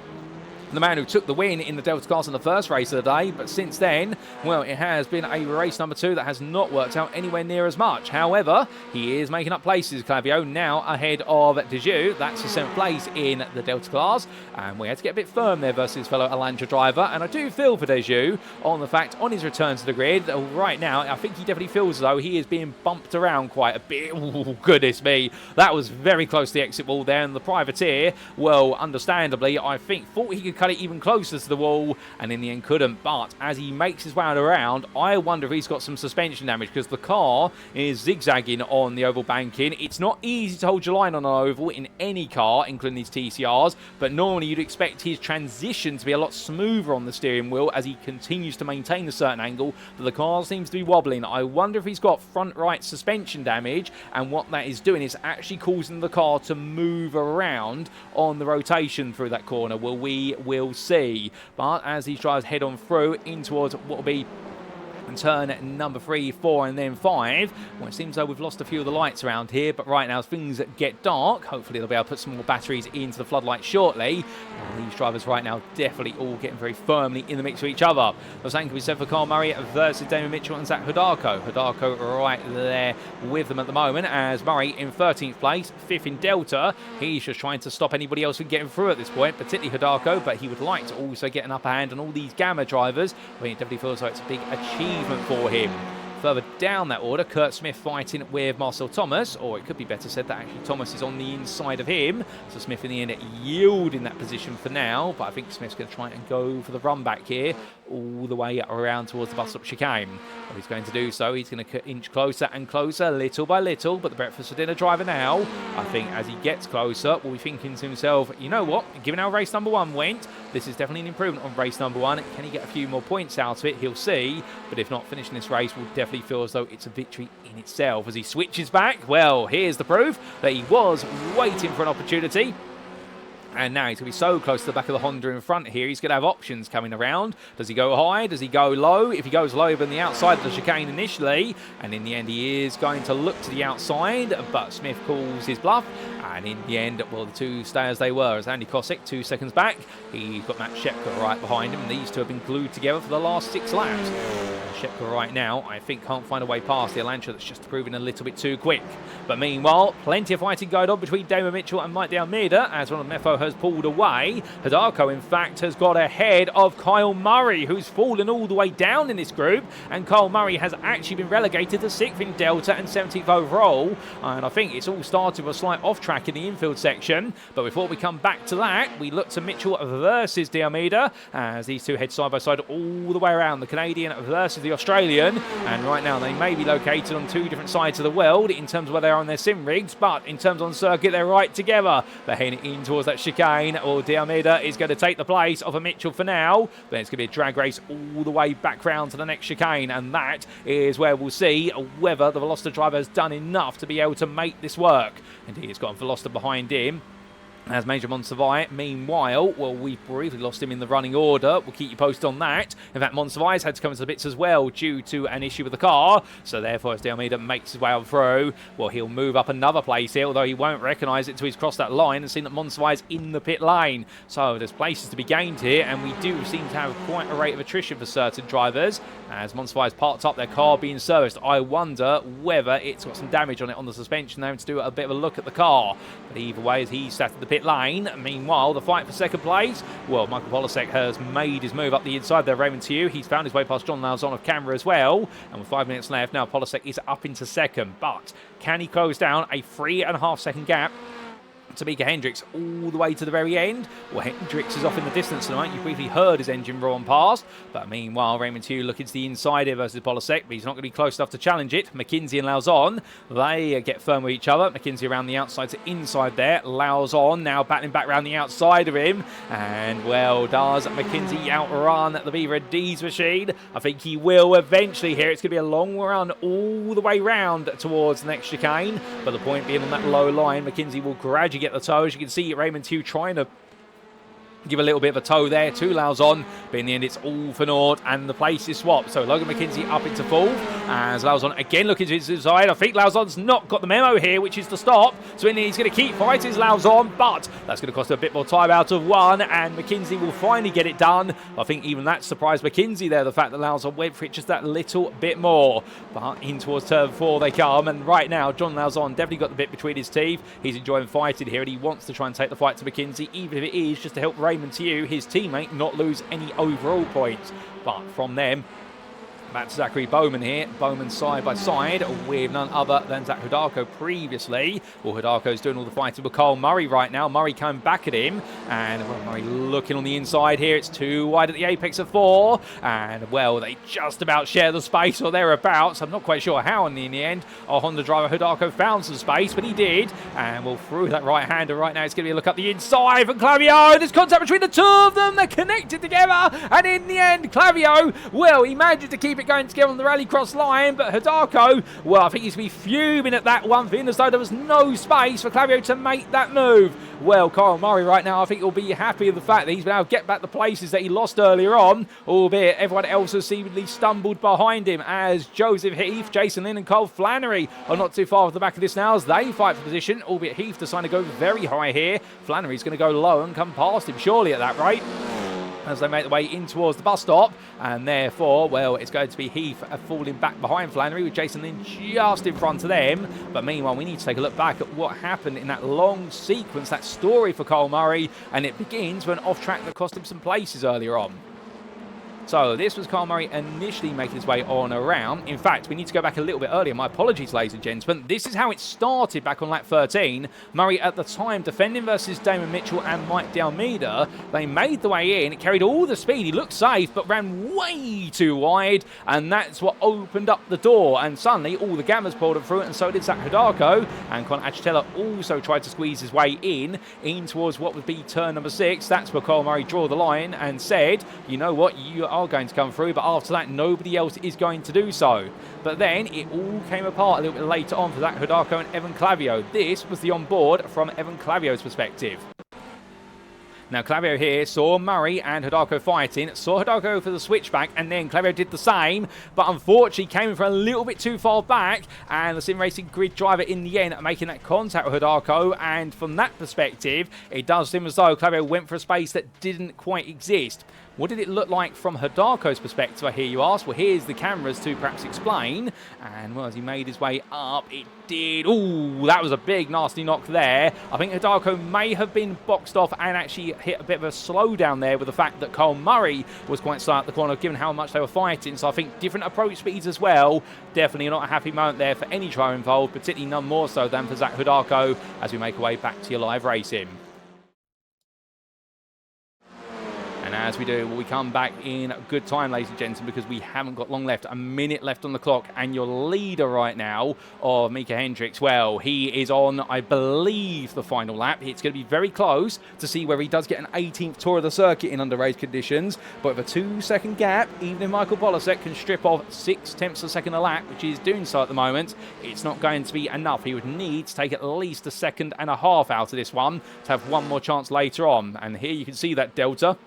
the man who took the win in the Delta class in the first race of the day, but since then, well, it has been a race number 2 that has not worked out anywhere near as much. However, he is making up places, Clavio, now ahead of Dejoux. That's the 7th place in the Delta class, and we had to get a bit firm there versus his fellow Elantra driver, and I do feel for Dejoux on the fact, on his return to the grid, right now, I think he definitely feels as though he is being bumped around quite a bit. Oh, goodness me, that was very close to the exit wall there, and the privateer, well, understandably, I think thought he could cut it even closer to the wall, and in the end couldn't. But as he makes his way around, I wonder if he's got some suspension damage, because the car is zigzagging on the oval banking. It's not easy to hold your line on an oval in any car, including these TCRs, but normally you'd expect his transition to be a lot smoother on the steering wheel as he continues to maintain a certain angle, but the car seems to be wobbling. I wonder if he's got front right suspension damage, and what that is doing is actually causing the car to move around on the rotation through that corner. Well, we will see. But as these drivers head on through in towards what will be turn number 3, 4 and then 5. Well, it seems though we've lost a few of the lights around here, but right now as things get dark, hopefully they'll be able to put some more batteries into the floodlights shortly. And these drivers right now definitely all getting very firmly in the mix with each other. The same can be said for Kyle Murray versus Damon Mitchell and Zach Hidalgo. Hidalgo right there with them at the moment, as Murray in 13th place, 5th in Delta. He's just trying to stop anybody else from getting through at this point, particularly Hidalgo, but he would like to also get an upper hand on all these Gamma drivers. I mean, it definitely feels like it's a big achievement for him. Further down that order, Kurt Smith fighting with Marcel Thomas, or it could be better said that actually Thomas is on the inside of him. So Smith in the end yielding that position for now, but I think Smith's going to try and go for the run back here, all the way around towards the bus stop chicane. Well, he's going to do so. He's going to inch closer and closer, little by little, but the breakfast for dinner driver now, I think as he gets closer, will be thinking to himself, you know what, given how race number 1 went, this is definitely an improvement on race number 1. Can he get a few more points out of it? He'll see, but if not, finishing this race will definitely feel as though it's a victory in itself. As he switches back, well, here's the proof that he was waiting for an opportunity. And now he's going to be so close to the back of the Honda in front here, he's going to have options coming around. Does he go high? Does he go low? If he goes low than the outside of the chicane initially, and in the end he is going to look to the outside, but Smith calls his bluff. And in the end, well, the two stay as they were. As Andy Kosek, 2 seconds back, he's got Matt Shepka right behind him. And these two have been glued together for the last 6 laps. Shepka right now, I think, can't find a way past the Elantra. That's just proving a little bit too quick. But meanwhile, plenty of fighting going on between Damon Mitchell and Mike de Almeida, as one of Mefo has pulled away. Hidalgo, in fact, has got ahead of Kyle Murray, who's fallen all the way down in this group. And Kyle Murray has actually been relegated to 6th in Delta and 17th overall. And I think it's all started with a slight off track in the infield section. But before we come back to that, we look to Mitchell versus de Almeida, as these two head side by side all the way around. The Canadian versus the Australian. And right now they may be located on 2 different sides of the world in terms of where they are on their sim rigs, but in terms on circuit they're right together. They're heading in towards that chicane, or de Almeida is going to take the place of a Mitchell for now. Then it's going to be a drag race all the way back round to the next chicane, and that is where we'll see whether the Veloster driver has done enough to be able to make this work. Indeed, it's got Veloster behind him, as Major Monsivai. Meanwhile, well, we've briefly lost him in the running order. We'll keep you posted on that. In fact, Monsivai's had to come into the bits as well due to an issue with the car. So therefore, as de Almeida makes his way on through, well, he'll move up another place here, although he won't recognise it until he's crossed that line and seen that Monsivai's in the pit lane. So there's places to be gained here, and we do seem to have quite a rate of attrition for certain drivers, as Monsivai's parked up their car being serviced. I wonder whether it's got some damage on it on the suspension, having to do a bit of a look at the car. But either way, as he's sat at the pit lane. Meanwhile, the fight for second place, well, Michael Polasek has made his move up the inside there. Raymond Tew, he's found his way past John Lauzon of camera as well, and with 5 minutes left now, Polasek is up into second. But can he close down a 3.5 second gap to Mika Hendricks all the way to the very end? Well, Hendricks is off in the distance tonight. You briefly heard his engine roar on past. But meanwhile, Raymond Tew looking to the inside here versus Polasek, but he's not going to be close enough to challenge it. McKinzie and Lauzon, they get firm with each other. McKinzie around the outside to inside there. Lauzon now battling back around the outside of him. And, well, does McKinzie outrun the Beaver D's machine? I think he will eventually here. It's going to be a long run all the way round towards the next chicane. But the point being, on that low line, McKinzie will gradually get the toes. You can see Raymond Tew trying to give a little bit of a toe there to Lauzon, but in the end it's all for naught and the place is swapped. So Logan McKinzie up into fourth as Lauzon again looking to his side. I think Lauzon's not got the memo here, which is to stop. So in the end he's going to keep fighting Lauzon, but that's going to cost him a bit more time out of one, and McKinzie will finally get it done. I think even that surprised McKinzie there, the fact that Lauzon went for it just that little bit more. But in towards turn 4 they come, and right now John Lauzon definitely got the bit between his teeth. He's enjoying fighting here and he wants to try and take the fight to McKinzie, even if it is just to help Raymond to you, his teammate, not lose any overall points. But from them, back to Zachary Bowman here. Bowman side by side with none other than Zach Hidalgo previously. Well, Hidalgo's doing all the fighting with Kyle Murray right now. Murray coming back at him. And well, Murray looking on the inside here. It's too wide at the apex of 4. And, well, they just about share the space or thereabouts. I'm not quite sure how in the end. Our Honda driver Hidalgo found some space, but he did. And we'll through that right-hander right now. It's going to be a look up the inside from Clavio. There's contact between the two of them. They're connected together. And in the end, Clavio, well, he managed to keep it going together on the rallycross line, but Hidalgo, well, I think he's going to be fuming at that one thing, as though there was no space for Clavio to make that move. Well, Kyle Murray right now, I think he'll be happy with the fact that he's been able to get back the places that he lost earlier on, albeit everyone else has seemingly stumbled behind him, as Joseph Heath, Jason Lynn and Cole Flannery are not too far off the back of this now as they fight for position, albeit Heath deciding to go very high here. Flannery's going to go low and come past him, surely at that rate, as they make their way in towards the bus stop, and therefore, well, it's going to be Heath falling back behind Flannery with Jason Lynn just in front of them. But meanwhile, we need to take a look back at what happened in that long sequence, that story for Kyle Murray, and it begins with an off-track that cost him some places earlier on. So this was Kyle Murray initially making his way on around. In fact, we need to go back a little bit earlier. My apologies, ladies and gentlemen. This is how it started back on lap 13. Murray at the time defending versus Damon Mitchell and Mike De Almeida. They made the way in. It carried all the speed. He looked safe, but ran way too wide. And that's what opened up the door. And suddenly, all the Gammas pulled him through it, and so did Zach Hidalgo. And Con Achitella also tried to squeeze his way in towards what would be turn number 6. That's where Kyle Murray drew the line and said, you know what, you are going to come through, but after that nobody else is going to do so. But then it all came apart a little bit later on for Zach Hidalgo and Evan Clavio. This was the onboard from Evan Clavio's perspective. Now Clavio here saw Murray and Hidalgo fighting, saw Hidalgo for the switchback, and then Clavio did the same, but unfortunately came in for a little bit too far back, and the Sim Racing grid driver in the end making that contact with Hidalgo, and from that perspective it does seem as though Clavio went for a space that didn't quite exist. What did it look like from Hidalgo's perspective, I hear you ask? Well, here's the cameras to perhaps explain. And, well, as he made his way up, it did. Ooh, that was a big, nasty knock there. I think Hidalgo may have been boxed off and actually hit a bit of a slowdown there with the fact that Kyle Murray was quite slow at the corner, given how much they were fighting. So I think different approach speeds as well. Definitely not a happy moment there for any driver involved, particularly none more so than for Zach Hidalgo, as we make our way back to your live racing. And as we do, we come back in good time, ladies and gentlemen, because we haven't got long left. A minute left on the clock. And your leader right now of Mika Hendricks, well, he is on, I believe, the final lap. It's going to be very close to see whether he does get an 18th tour of the circuit in under race conditions. But with a 2-second gap, even if Michael Polasek can strip off 0.6 of a second a lap, which he's doing so at the moment, it's not going to be enough. He would need to take at least 1.5 seconds out of this one to have one more chance later on. And here you can see that delta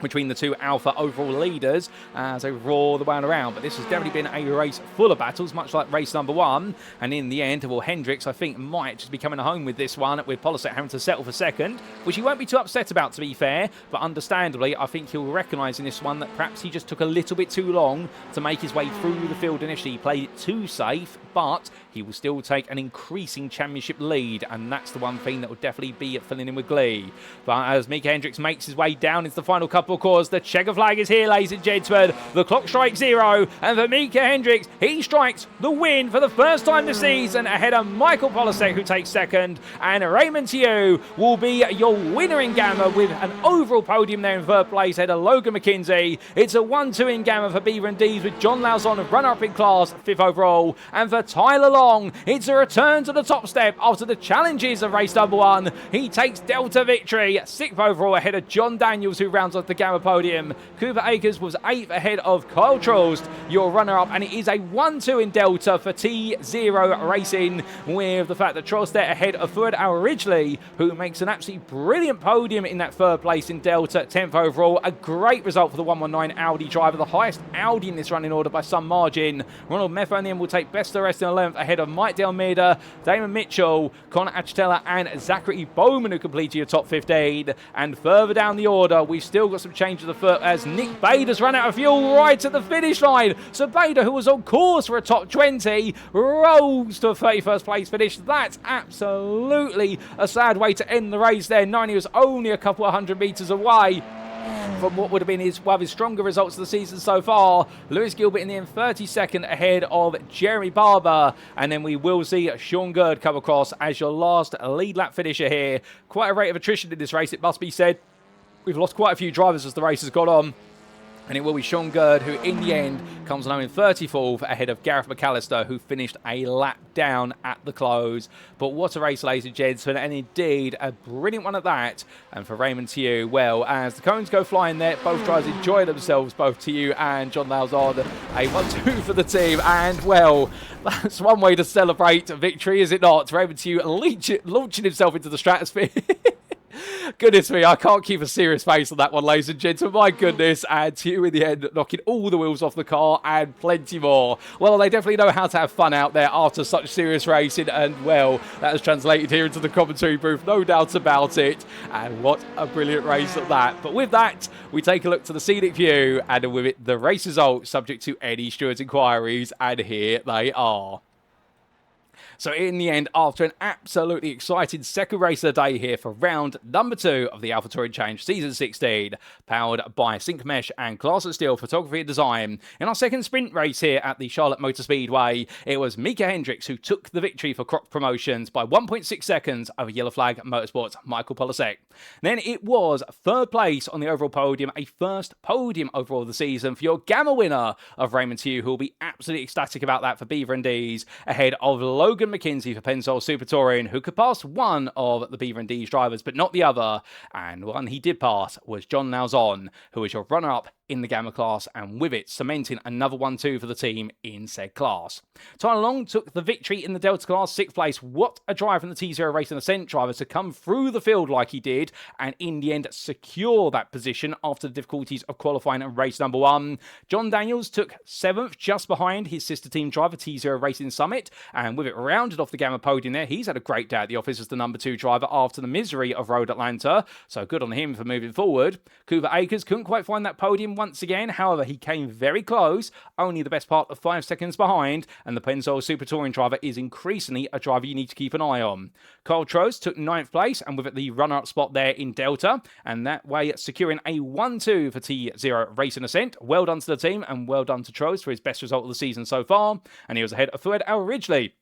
between the two Alpha overall leaders as they roar the way around. But this has definitely been a race full of battles, much like race number 1. And in the end, well, Hendricks, I think, might just be coming home with this one, with Polasek having to settle for second, which he won't be too upset about, to be fair. But understandably, I think he'll recognise in this one that perhaps he just took a little bit too long to make his way through the field initially. He played it too safe, but he will still take an increasing championship lead, and that's the one thing that will definitely be filling in with glee. But as Mika Hendricks makes his way down into the final couple of corners, the checker flag is here, ladies and gentlemen. The clock strikes 0, and for Mika Hendricks, he strikes the win for the first time this season ahead of Michael Polasek, who takes second, and Raymond Tew will be your winner in Gamma with an overall podium there in third place ahead of Logan McKinzie. It's a 1-2 in Gamma for Beaver and D's with John Lauzon runner-up in class, 5th overall, and for Tyler Lott, long. It's a return to the top step after the challenges of race number 1. He takes Delta victory, 6th overall ahead of John Daniels, who rounds off the Gamma podium. Cooper Akers was 8th ahead of Kyle Trost, your runner-up, and it is a 1-2 in Delta for T0 Racing, with the fact that Trost there ahead of Fuad Al-Ridgely, who makes an absolutely brilliant podium in that 3rd place in Delta, 10th overall. A great result for the 119 Audi driver, the highest Audi in this running order by some margin. Ronald Meffo in the end will take best of the rest in the 11th ahead of Mike Del Almeida, Damon Mitchell, Connor Achitella, and Zachary Bowman, who completed your top 15. And further down the order, we've still got some change of the foot as Nick Bader's run out of fuel right at the finish line. So Bader, who was on course for a top 20, rolls to a 31st place finish. That's absolutely a sad way to end the race there. 90 was only a couple of 100 metres away from what would have been one of his stronger results of the season so far. Lewis Gilbert in the end 32nd ahead of Jeremy Barber, and then we will see Sean Gurd come across as your last lead lap finisher here. Quite a rate of attrition in this race, it must be said. We've lost quite a few drivers as the race has gone on. And it will be Sean Gurd, who in the end comes home in 34th ahead of Gareth McAllister, who finished a lap down at the close. But what a race, ladies and gentlemen, and indeed a brilliant one at that. And for Raymond Tew, well, as the cones go flying there, both drivers enjoy themselves, both Tew and John Lauzon. A 1-2 for the team, and well, that's one way to celebrate victory, is it not? Raymond Tew launching himself into the stratosphere. Goodness me, I can't keep a serious face on that one, ladies and gentlemen. My goodness. And Tew in the end, knocking all the wheels off the car and plenty more. Well, they definitely know how to have fun out there after such serious racing. And, well, that has translated here into the commentary booth, no doubt about it. And what a brilliant race at that. But with that, we take a look to the scenic view. And with it, the race results subject to any stewards' inquiries. And here they are. So in the end, after an absolutely exciting second race of the day here for round number 2 of the AlphaTauri Challenge Season 16, powered by Syncmesh and Glass and Steel Photography and Design, in our second sprint race here at the Charlotte Motor Speedway, it was Mika Hendricks who took the victory for Croc Promotions by 1.6 seconds over Yellow Flag Motorsports' Michael Polasek. Then it was 3rd place on the overall podium, a first podium overall of the season for your Gamma winner of Raymond Tew, who will be absolutely ecstatic about that for Beaver and D's, ahead of Logan McKinzie for Pensol Super Touring, who could pass one of the Beaver and D's drivers, but not the other. And one he did pass was John Lauzon, who was your runner-up in the Gamma class, and with it cementing another 1-2 for the team in said class. Tyler Long took the victory in the Delta class, 6th place. What a drive from the T0 Racing Ascent driver to come through the field like he did, and in the end secure that position after the difficulties of qualifying in race number 1. John Daniels took 7th, just behind his sister team driver T0 Racing Summit, and with it rounded off the Gamma podium there. He's had a great day at the office as the number 2 driver after the misery of Road Atlanta, so good on him for moving forward. Cooper Akers couldn't quite find that podium once again, however he came very close, only the best part of 5 seconds behind, and the Pensol Super Touring driver is increasingly a driver you need to keep an eye on. Kyle Trost took 9th place, and with it the runner-up spot there in Delta, and that way securing a 1-2 for T0 Racing Ascent. Well done to the team, and well done to Trost for his best result of the season so far, and he was ahead of Fuad Al-Ridgely,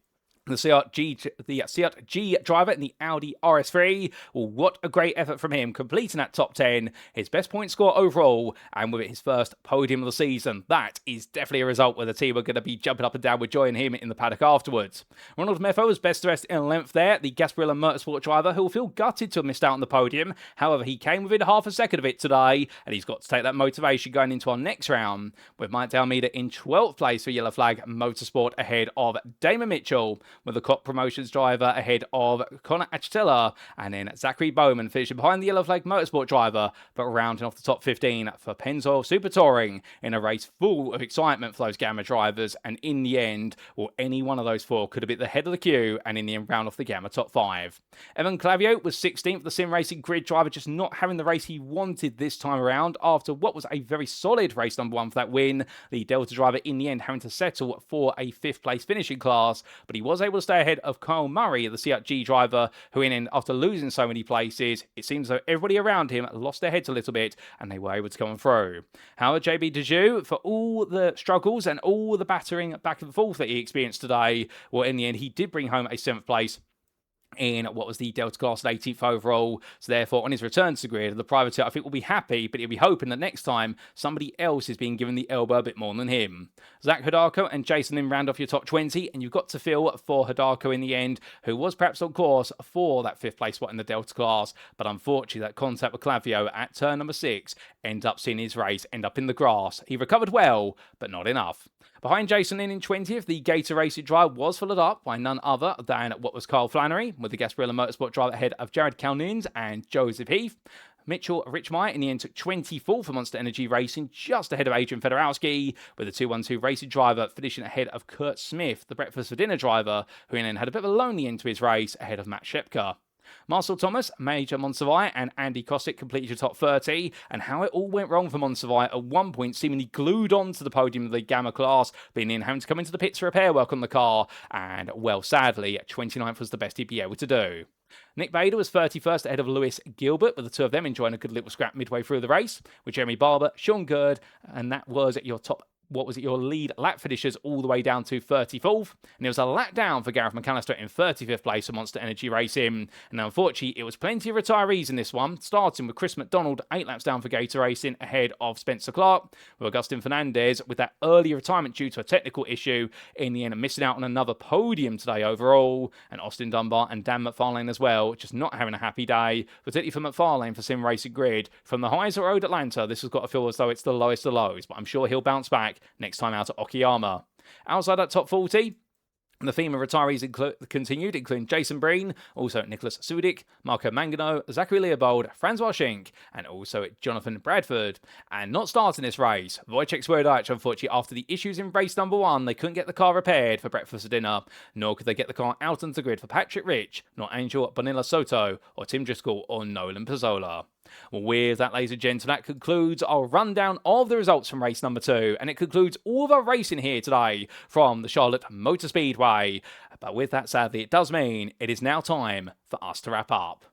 the Seat G driver in the Audi RS3. Well, what a great effort from him, completing that top 10, his best point score overall, and with it his first podium of the season. That is definitely a result where the team are going to be jumping up and down with joy in him in the paddock afterwards. Ronald Meffo was best dressed in length there, the Gasparilla Motorsport driver, who will feel gutted to have missed out on the podium. However, he came within half a second of it today, and he's got to take that motivation going into our next round, with Mike Dalmeida in 12th place for Yellow Flag Motorsport ahead of Damon Mitchell, with the Cop Promotions driver ahead of Connor Achitella, and then Zachary Bowman finishing behind the Yellow Flag Motorsport driver, but rounding off the top 15 for Pennzoil Super Touring in a race full of excitement for those Gamma drivers, and in the end, well, any one of those 4 could have been the head of the queue, and in the end round off the Gamma top 5. Evan Clavio was 16th, the Sim Racing Grid driver, just not having the race he wanted this time around after what was a very solid race number 1 for that win. The Delta driver in the end having to settle for a 5th place finishing class, but he was able to stay ahead of Kyle Murray, the Seat G driver, who in end, after losing so many places, it seems as though everybody around him lost their heads a little bit, and they were able to come through. However, JB Dejoux, for all the struggles and all the battering back and forth that he experienced today, well, in the end, he did bring home a 7th place in what was the Delta class at 18th overall. So therefore, on his return to the grid, the privateer, I think, will be happy, but he'll be hoping that next time somebody else is being given the elbow a bit more than him. Zach Hidalgo and Jason then round off your top 20, and you've got to feel for Hidalgo in the end, who was perhaps on course for that 5th place spot in the Delta class, but unfortunately that contact with Clavio at turn number 6 ended up seeing his race end up in the grass. He recovered well, but not enough. Behind Jason in 20th, the Gator Racing drive was followed up by none other than what was Carl Flannery, with the Gasparilla Motorsport drive ahead of Jared Calnins and Joseph Heath. Mitchell Richmeyer in the end took 24th for Monster Energy Racing, just ahead of Adrian Fedorowski, with the 212 Racing driver finishing ahead of Kurt Smith, the Breakfast for Dinner driver, who then had a bit of a lonely end to his race ahead of Matt Shepka. Marcel Thomas, Major Monsivai, and Andy Kosick completed your top 30, and how it all went wrong for Monsivai at one point, seemingly glued on to the podium of the Gamma class, being in having to come into the pits to repair work on the car, and, well, sadly, 29th was the best he'd be able to do. Nick Bader was 31st ahead of Lewis Gilbert, with the two of them enjoying a good little scrap midway through the race, with Jeremy Barber, Sean Gurd, and that was your top your lead lap finishers all the way down to 34th. And it was a lap down for Gareth McAllister in 35th place for Monster Energy Racing. And unfortunately, it was plenty of retirees in this one, starting with Chris McDonald, 8 laps down for Gator Racing ahead of Spencer Clark, with Agustin Fernandez with that early retirement due to a technical issue in the end, missing out on another podium today overall. And Austin Dunbar and Dan McFarlane as well, just not having a happy day, particularly for McFarlane for Sim Racing Grid. From the highs of Road Atlanta, this has got to feel as though it's the lowest of lows, but I'm sure he'll bounce back next time out at Okayama. Outside that top 40, the theme of retirees continued, including Jason Breen, also Nicholas Sudik, Marco Mangano, Zachary Leopold, Francois Schenk, and also Jonathan Bradford. And not starting this race, Wojciech Swirydowicz, unfortunately, after the issues in race number 1, they couldn't get the car repaired for breakfast or dinner, nor could they get the car out onto the grid for Patrick Rich, nor Angel Bonilla Soto, or Tim Driscoll, or Nolan Pizzola. Well, with that, ladies and gentlemen, that concludes our rundown of the results from race number 2, and it concludes all of our racing here today from the Charlotte Motor Speedway. But with that, sadly, it does mean it is now time for us to wrap up.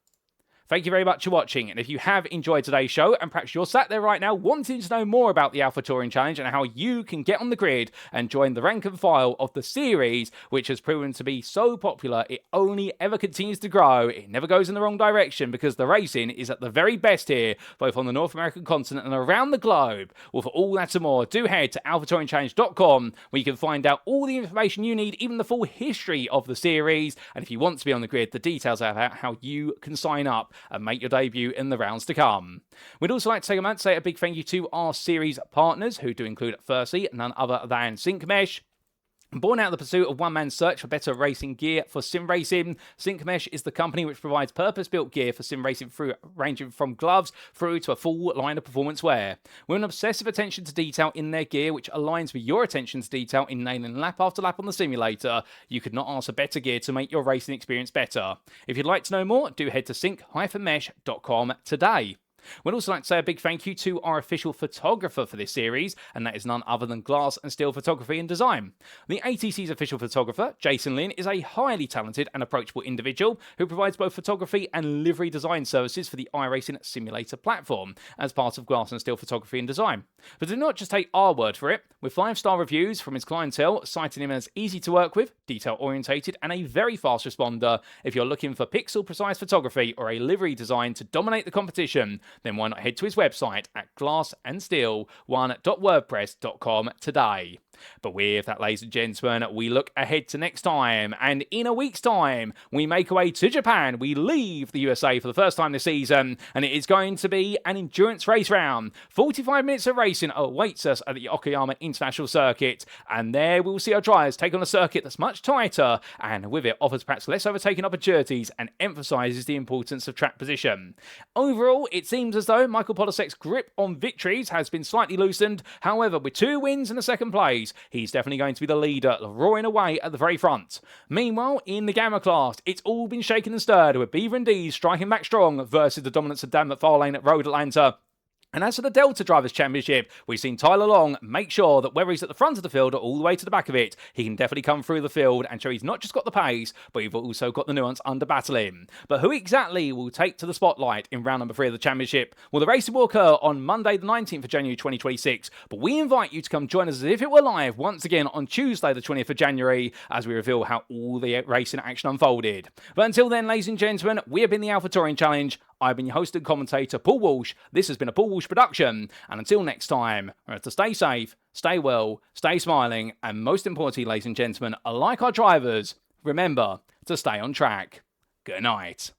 Thank you very much for watching, and if you have enjoyed today's show, and perhaps you're sat there right now wanting to know more about the Alpha Touring Challenge and how you can get on the grid and join the rank and file of the series, which has proven to be so popular, it only ever continues to grow. It never goes in the wrong direction because the racing is at the very best here, both on the North American continent and around the globe. Well, for all that and more, do head to alphatouringchallenge.com, where you can find out all the information you need, even the full history of the series, and if you want to be on the grid, the details about how you can sign up and make your debut in the rounds to come. We'd also like to take a moment to say a big thank you to our series partners, who do include, firstly, none other than Syncmesh. Born out of the pursuit of one man's search for better racing gear for sim racing, Syncmesh is the company which provides purpose-built gear for sim racing, ranging from gloves through to a full line of performance wear. With an obsessive attention to detail in their gear, which aligns with your attention to detail in nailing lap after lap on the simulator, you could not ask for better gear to make your racing experience better. If you'd like to know more, do head to sync-mesh.com today. We'd also like to say a big thank you to our official photographer for this series, and that is none other than Glass and Steel Photography and Design. The ATC's official photographer, Jason Lynn, is a highly talented and approachable individual who provides both photography and livery design services for the iRacing simulator platform as part of Glass and Steel Photography and Design. But do not just take our word for it. With 5-star reviews from his clientele, citing him as easy to work with, detail-orientated, and a very fast responder, if you're looking for pixel-precise photography or a livery design to dominate the competition, then why not head to his website at glassandsteel1.wordpress.com today. But with that, ladies and gentlemen, we look ahead to next time, and in a week's time, we make our way to Japan. We leave the USA for the first time this season, and it is going to be an endurance race round. 45 minutes of racing awaits us at the Okayama International Circuit, and there we'll see our drivers take on a circuit that's much tighter, and with it offers perhaps less overtaking opportunities and emphasises the importance of track position. Overall, it seems as though Michael Polasek's grip on victories has been slightly loosened. However, with 2 wins in the second place, he's definitely going to be the leader, roaring away at the very front. Meanwhile, in the Gamma class, it's all been shaken and stirred, with Beaver and D's striking back strong versus the dominance of Dan McFarlane at Road Atlanta. And as for the Delta Drivers' Championship, we've seen Tyler Long make sure that whether he's at the front of the field or all the way to the back of it, he can definitely come through the field and show he's not just got the pace, but he's also got the nuance under battling. But who exactly will take to the spotlight in round number 3 of the championship? Well, the racing will occur on Monday the 19th of January 2026, but we invite you to come join us as if it were live once again on Tuesday the 20th of January as we reveal how all the racing action unfolded. But until then, ladies and gentlemen, we have been the Alpha Touring Challenge. I've been your host and commentator, Paul Walsh. This has been a Paul Walsh production. And until next time, remember to stay safe, stay well, stay smiling, and most importantly, ladies and gentlemen, like our drivers, remember to stay on track. Good night.